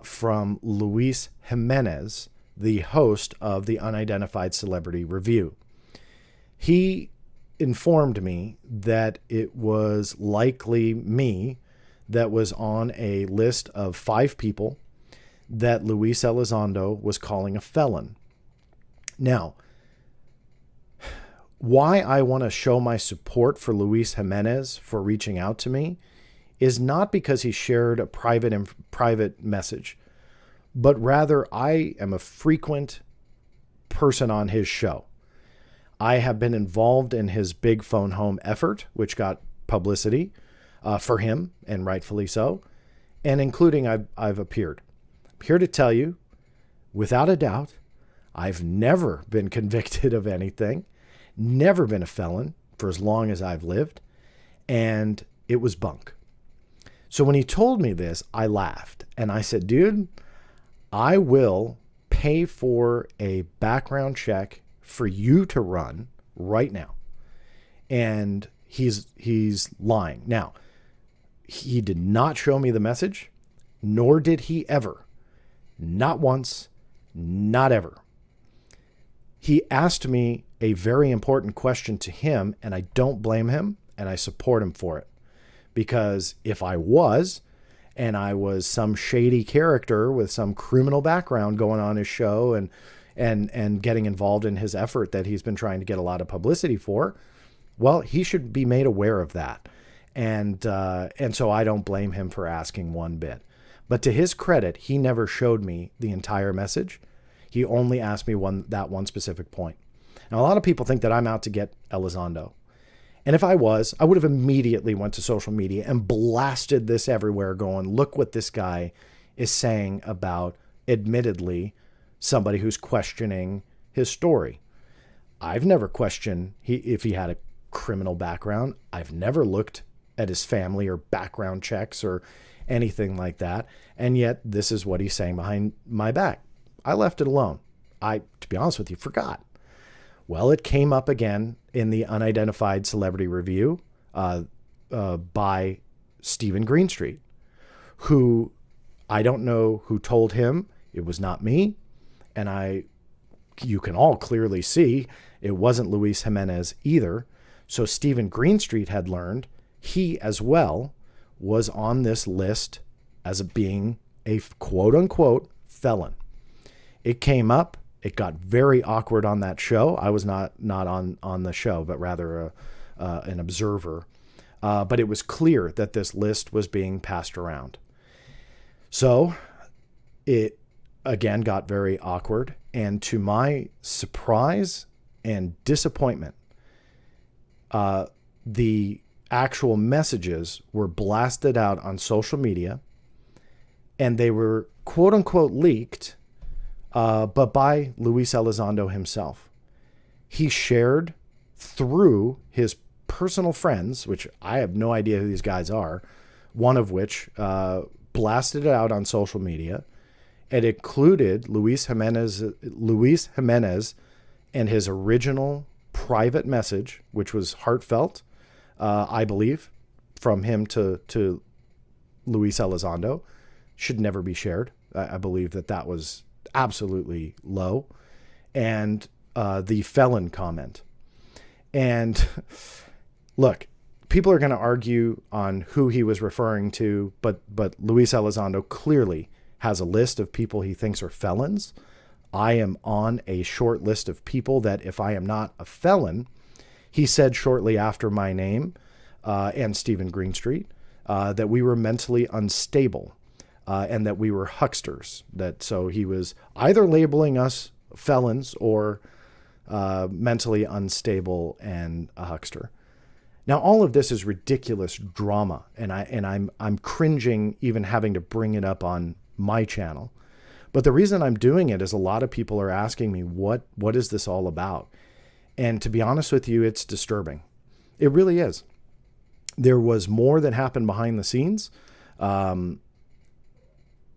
from Luis Jimenez, the host of the Unidentified Celebrity Review. He informed me that it was likely me that was on a list of 5 people that Luis Elizondo was calling a felon. Now, why I want to show my support for Luis Jimenez for reaching out to me is not because he shared a private message, but rather I am a frequent person on his show. I have been involved in his Big Phone Home effort, which got publicity for him, and rightfully so, and including I've appeared. I'm here to tell you, without a doubt, I've never been convicted of anything, never been a felon for as long as I've lived, and it was bunk. So when he told me this, I laughed, and I said, dude, I will pay for a background check for you to run right now. And he's lying. Now, he did not show me the message, nor did he ever. Not once, not ever. He asked me a very important question to him, and I don't blame him, and I support him for it. Because if I was, and I was some shady character with some criminal background going on his show and getting involved in his effort that he's been trying to get a lot of publicity for, well, he should be made aware of that. And so I don't blame him for asking one bit. But to his credit, he never showed me the entire message. He only asked me that one specific point. Now, a lot of people think that I'm out to get Elizondo. And if I was, I would have immediately went to social media and blasted this everywhere going, look what this guy is saying about, admittedly, somebody who's questioning his story. I've never questioned if he had a criminal background. I've never looked at his family or background checks or anything like that. And yet this is what he's saying behind my back. I left it alone. To be honest with you, forgot. Well, it came up again in the unidentified celebrity review by Stephen Greenstreet, who I don't know who told him. It was not me. And you can all clearly see it wasn't Luis Jimenez either. So Stephen Greenstreet had learned he as well was on this list as being a quote unquote felon. It came up. It got very awkward on that show. I was not on the show, but rather an observer. But it was clear that this list was being passed around. So it again got very awkward. And to my surprise and disappointment, the actual messages were blasted out on social media, and they were quote unquote leaked, but by Luis Elizondo himself. He shared through his personal friends, which I have no idea who these guys are, one of which blasted it out on social media. It included Luis Jimenez and his original private message, which was heartfelt, I believe, from him to Luis Elizondo. Should never be shared. I believe that was absolutely low. And the felon comment. And look, people are going to argue on who he was referring to, but Luis Elizondo clearly has a list of people he thinks are felons. I am on a short list of people that if I am not a felon, he said shortly after my name and Stephen Greenstreet that we were mentally unstable and that we were hucksters. So he was either labeling us felons or mentally unstable and a huckster. Now, all of this is ridiculous drama, and I'm cringing even having to bring it up on my channel. But the reason I'm doing it is a lot of people are asking me, what is this all about? And to be honest with you, it's disturbing. It really is. There was more that happened behind the scenes. And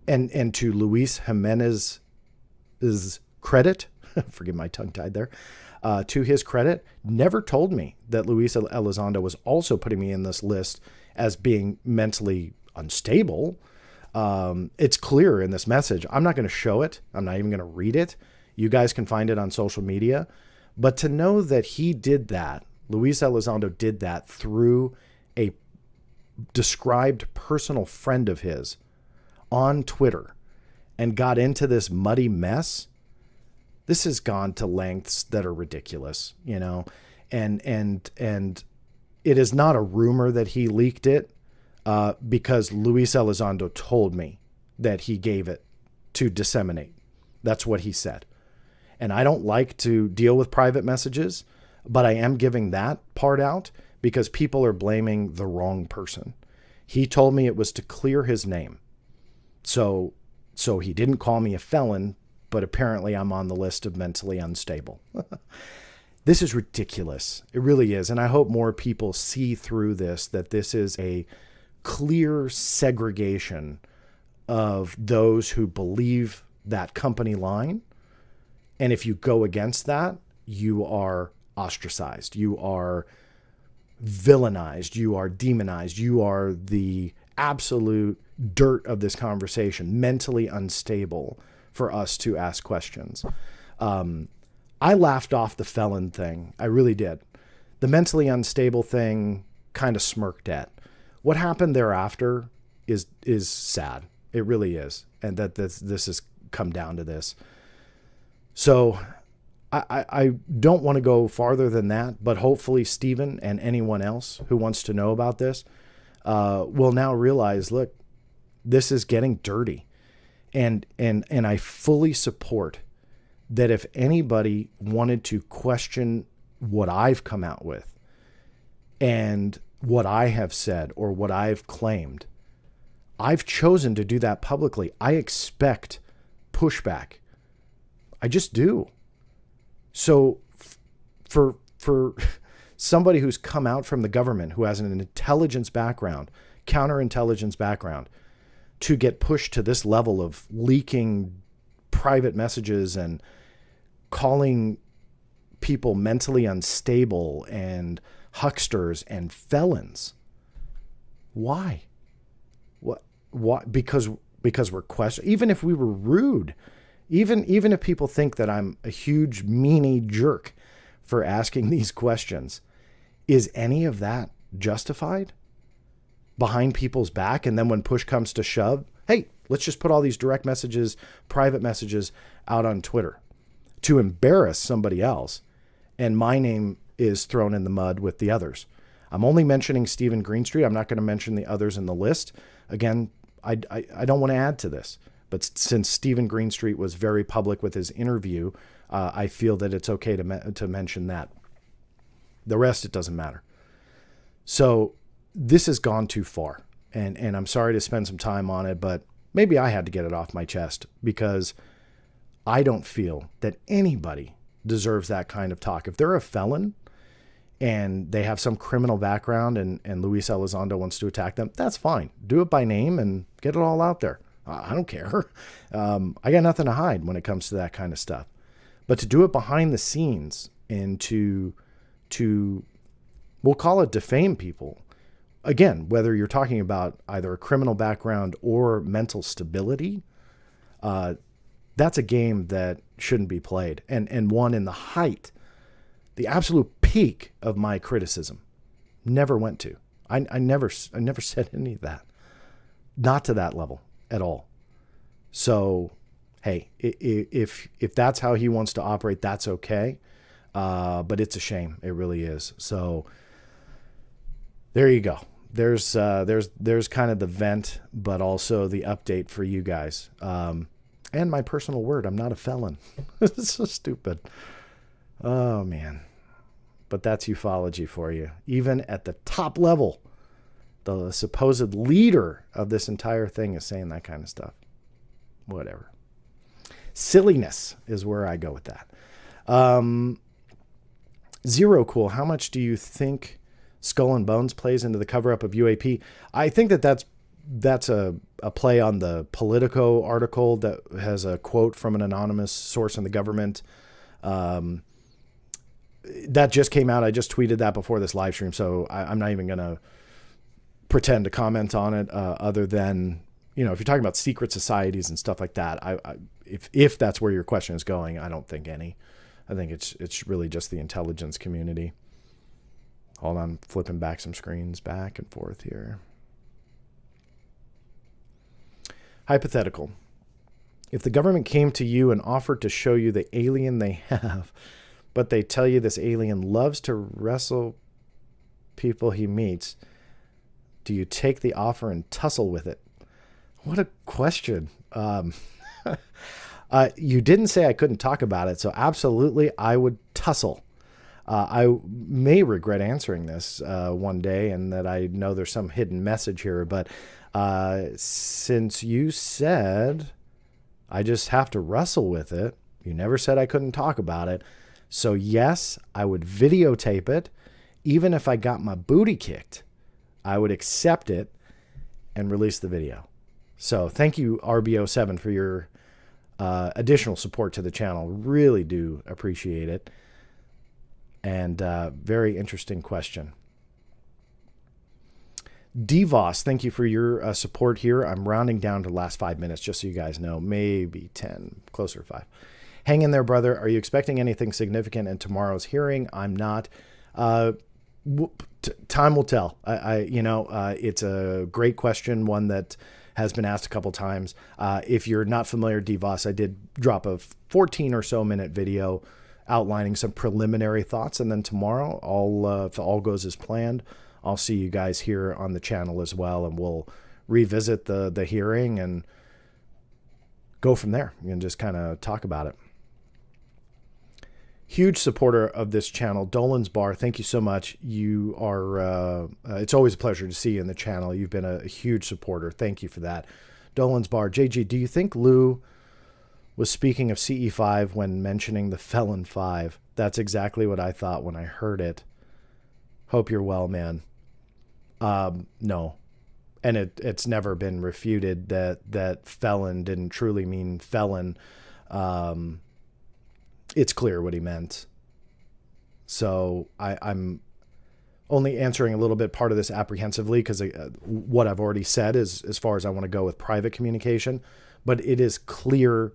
to Luis Jimenez's credit, forgive my tongue tied there, to his credit, never told me that Luis Elizondo was also putting me in this list as being mentally unstable. It's clear in this message. I'm not going to show it. I'm not even going to read it. You guys can find it on social media. But to know that he did that, Luis Elizondo did that through a described personal friend of his on Twitter and got into this muddy mess, this has gone to lengths that are ridiculous, and it is not a rumor that he leaked it because Luis Elizondo told me that he gave it to disseminate. That's what he said. And I don't like to deal with private messages, but I am giving that part out because people are blaming the wrong person. He told me it was to clear his name. So he didn't call me a felon, but apparently I'm on the list of mentally unstable. This is ridiculous. It really is. And I hope more people see through this, that this is a clear segregation of those who believe that company line. And if you go against that, you are ostracized. You are villainized. You are demonized. You are the absolute dirt of this conversation, mentally unstable for us to ask questions. I laughed off the felon thing. I really did. The mentally unstable thing kind of smirked at. What happened thereafter is sad. It really is. And that this has come down to this. So I don't want to go farther than that, but hopefully Stephen and anyone else who wants to know about this will now realize, look, this is getting dirty. And I fully support that if anybody wanted to question what I've come out with and what I have said or what I've claimed, I've chosen to do that publicly. I expect pushback. I just do. So for somebody who's come out from the government, who has an intelligence background, counterintelligence background, to get pushed to this level of leaking private messages and calling people mentally unstable and hucksters and felons. Why? What? Why? Because we're questioning. Even if we were rude, even if people think that I'm a huge meanie jerk for asking these questions, is any of that justified? Behind people's back, and then when push comes to shove, hey, let's just put all these direct messages, private messages out on Twitter to embarrass somebody else, and my name is thrown in the mud with the others. I'm only mentioning Stephen Greenstreet. I'm not going to mention the others in the list. Again, I don't want to add to this, but since Stephen Greenstreet was very public with his interview, I feel that it's okay to mention that. The rest, it doesn't matter. So this has gone too far, and I'm sorry to spend some time on it, but maybe I had to get it off my chest, because I don't feel that anybody deserves that kind of talk. If they're a felon and they have some criminal background and Luis Elizondo wants to attack them, that's fine. Do it by name and get it all out there. I don't care. I got nothing to hide when it comes to that kind of stuff. But to do it behind the scenes and to we'll call it defame people, again, whether you're talking about either a criminal background or mental stability, that's a game that shouldn't be played. And one in the height, the absolute peak of my criticism, never went to. I never said any of that. Not to that level at all. So, hey, if that's how he wants to operate, that's okay. But it's a shame. It really is. So there you go. There's kind of the vent, but also the update for you guys. And my personal word, I'm not a felon. It's so stupid. Oh, man. But that's ufology for you. Even at the top level, the supposed leader of this entire thing is saying that kind of stuff. Whatever. Silliness is where I go with that. Zero Cool, how much do you think Skull and Bones plays into the cover-up of UAP? I think that's a play on the Politico article that has a quote from an anonymous source in the government. That just came out. I just tweeted that before this live stream, so I'm not even going to pretend to comment on it other than, if you're talking about secret societies and stuff like that, if that's where your question is going, I don't think any. I think it's really just the intelligence community. Hold on, flipping back some screens back and forth here. Hypothetical. If the government came to you and offered to show you the alien they have, but they tell you this alien loves to wrestle people he meets, do you take the offer and tussle with it? What a question. You didn't say I couldn't talk about it, so absolutely I would tussle. I may regret answering this one day, and that I know there's some hidden message here, but since you said I just have to wrestle with it, you never said I couldn't talk about it. So yes, I would videotape it. Even if I got my booty kicked, I would accept it and release the video. So thank you, RBO7, for your additional support to the channel. Really do appreciate it. And very interesting question. DVOS, thank you for your support here. I'm rounding down to the last 5 minutes, just so you guys know. Maybe 10, closer to 5. Hang in there, brother. Are you expecting anything significant in tomorrow's hearing? I'm not. Time will tell. It's a great question, one that has been asked a couple times. If you're not familiar, DVOS, I did drop a 14 or so minute video outlining some preliminary thoughts, and then tomorrow, if all goes as planned, I'll see you guys here on the channel as well, and we'll revisit the hearing and go from there and just kind of talk about it. Huge supporter of this channel, Dolan's Bar. Thank you so much. You are, it's always a pleasure to see you in the channel. You've been a huge supporter. Thank you for that. Dolan's Bar. JG, do you think Lou was speaking of CE5 when mentioning the Felon 5. That's exactly what I thought when I heard it. Hope you're well, man. No. And it's never been refuted that felon didn't truly mean felon. It's clear what he meant. So I'm only answering a little bit part of this apprehensively because what I've already said is as far as I want to go with private communication. But it is clear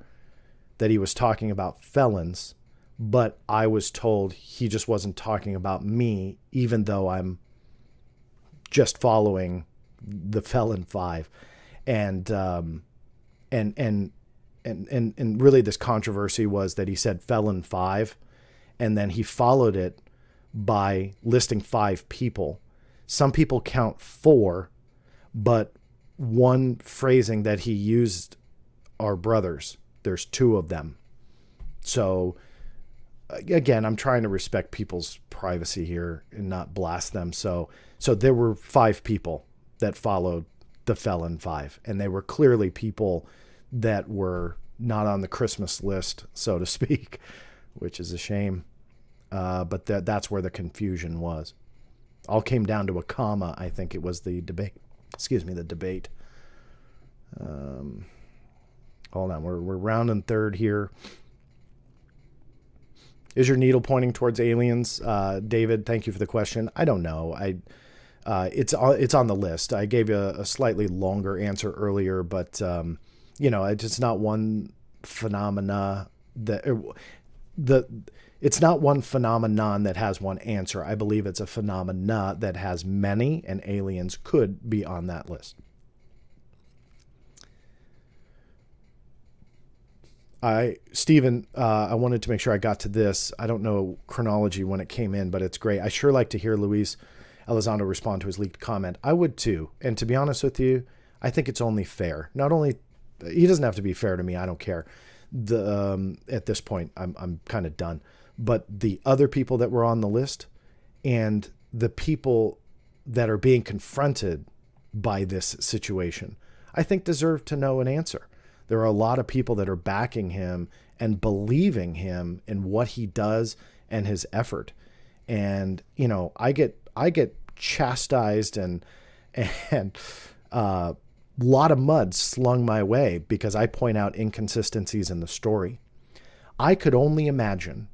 that he was talking about felons, but I was told he just wasn't talking about me, even though I'm just following the Felon 5. And really this controversy was that he said Felon 5, and then he followed it by listing 5 people. Some people count 4, but one phrasing that he used are brothers. There's 2 of them. So again, I'm trying to respect people's privacy here and not blast them. So there were 5 people that followed the Felon 5, and they were clearly people that were not on the Christmas list, so to speak, which is a shame. But that's where the confusion was. All came down to a comma. I think it was the debate. The debate. Hold on, we're rounding third here. Is your needle pointing towards aliens? David, thank you for the question. I don't know. It's on the list. I gave you a slightly longer answer earlier, but it's not one phenomena it's not one phenomenon that has one answer. I believe it's a phenomena that has many, and aliens could be on that list. Stephen, I wanted to make sure I got to this. I don't know chronology when it came in, but it's great. I sure like to hear Luis Elizondo respond to his leaked comment. I would too. And to be honest with you, I think it's only fair. Not only, he doesn't have to be fair to me. I don't care. At this point, I'm kind of done. But the other people that were on the list and the people that are being confronted by this situation, I think deserve to know an answer. There are a lot of people that are backing him and believing him in what he does and his effort. And, I get chastised and lot of mud slung my way because I point out inconsistencies in the story. I could only imagine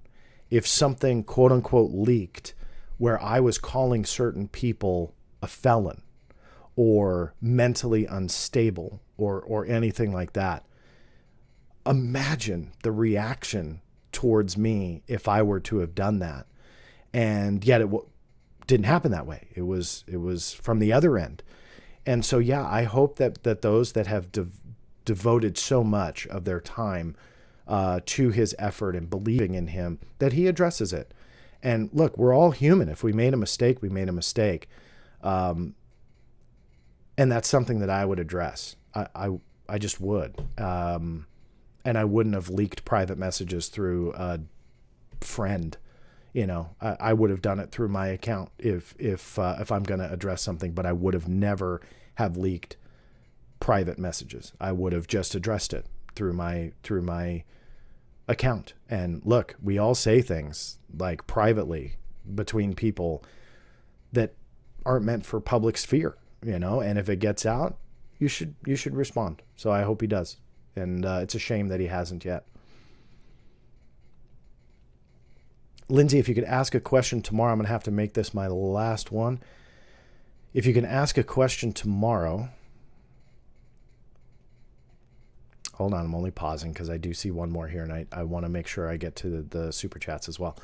if something quote unquote leaked where I was calling certain people a felon or mentally unstable or anything like that. Imagine the reaction towards me if I were to have done that. And yet it didn't happen that way. It was from the other end. And so, yeah, I hope that those that have devoted so much of their time to his effort and believing in him, that he addresses it. And look, we're all human. If we made a mistake, we made a mistake. And that's something that I would address. I just would. And I wouldn't have leaked private messages through a friend. I would have done it through my account if I'm going to address something, but I would have never have leaked private messages. I would have just addressed it through my account. And look, we all say things like privately between people that aren't meant for public sphere, and if it gets out, you should respond. So I hope he does. And it's a shame that he hasn't yet. Lindsay, if you could ask a question tomorrow, I'm going to have to make this my last one. If you can ask a question tomorrow. Hold on, I'm only pausing because I do see one more here, and I want to make sure I get to the super chats as well.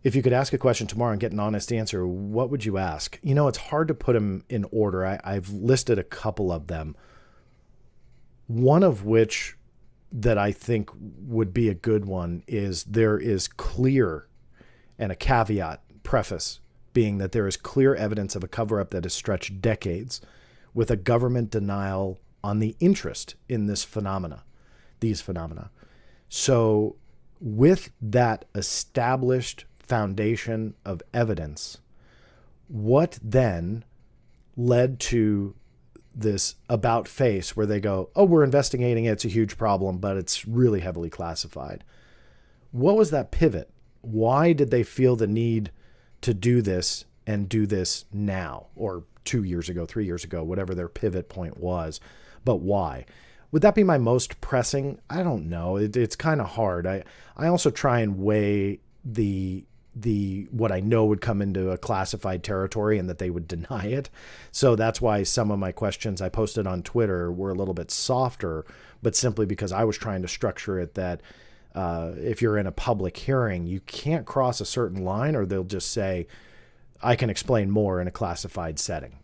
If you could ask a question tomorrow and get an honest answer, what would you ask? It's hard to put them in order. I've listed a couple of them. One of which that I think would be a good one is there is clear, and a caveat, preface, being that there is clear evidence of a cover-up that has stretched decades with a government denial on the interest in these phenomena. So with that established foundation of evidence, what then led to this about face where they go, oh, we're investigating it. It's a huge problem, but it's really heavily classified. What was that pivot? Why did they feel the need to do this and do this now, or 2 years ago, 3 years ago, whatever their pivot point was? But why? Would that be my most pressing? I don't know. It's kind of hard. I also try and weigh the what I know would come into a classified territory and that they would deny it. So that's why some of my questions I posted on Twitter were a little bit softer, but simply because I was trying to structure it that if you're in a public hearing, you can't cross a certain line, or they'll just say, I can explain more in a classified setting.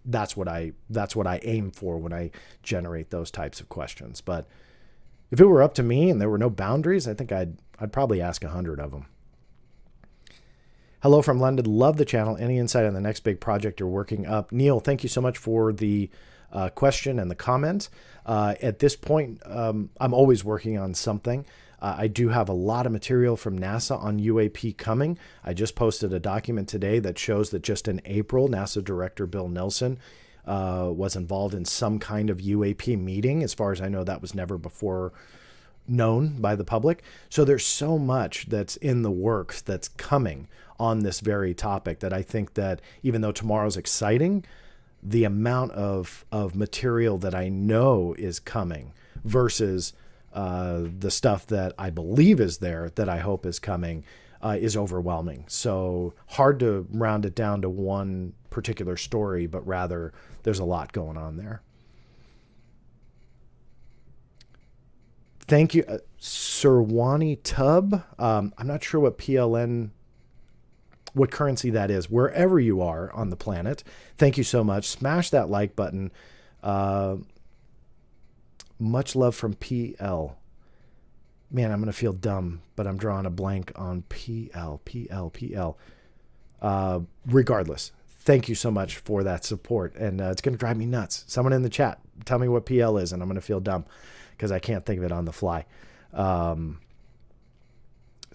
That's what I aim for when I generate those types of questions. But if it were up to me and there were no boundaries, I think I'd probably ask 100 of them. Hello from London. Love the channel. Any insight on the next big project you're working up? Neil, thank you so much for the question and the comment. At this point, I'm always working on something. I do have a lot of material from NASA on UAP coming. I just posted a document today that shows that just in April, NASA Director Bill Nelson was involved in some kind of UAP meeting. As far as I know, that was never before known by the public. So there's so much that's in the works that's coming on this very topic that I think that even though tomorrow's exciting, the amount of material that I know is coming versus the stuff that I believe is there that I hope is coming is overwhelming. So hard to round it down to one particular story, but rather there's a lot going on there. Thank you, Sirwani Tub. I'm not sure what PLN, what currency that is, wherever you are on the planet. Thank you so much. Smash that like button. Much love from PL. Man, I'm going to feel dumb, but I'm drawing a blank on PL. Regardless, thank you so much for that support. And it's going to drive me nuts. Someone in the chat, tell me what PL is, and I'm going to feel dumb because I can't think of it on the fly.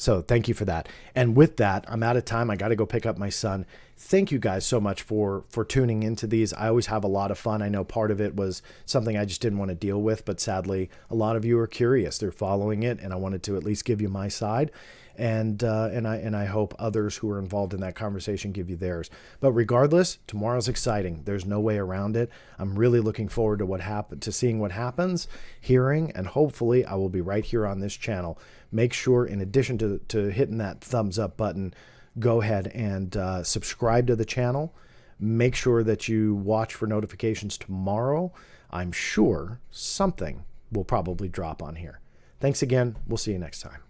So thank you for that. And with that, I'm out of time. I got to go pick up my son. Thank you guys so much for tuning into these. I always have a lot of fun. I know part of it was something I just didn't want to deal with, but sadly, a lot of you are curious. They're following it, and I wanted to at least give you my side. And I hope others who are involved in that conversation give you theirs. But regardless, tomorrow's exciting. There's no way around it. I'm really looking forward to seeing what happens, hearing, and hopefully I will be right here on this channel. Make sure, in addition to hitting that thumbs up button, go ahead and subscribe to the channel. Make sure that you watch for notifications tomorrow. I'm sure something will probably drop on here. Thanks again. We'll see you next time.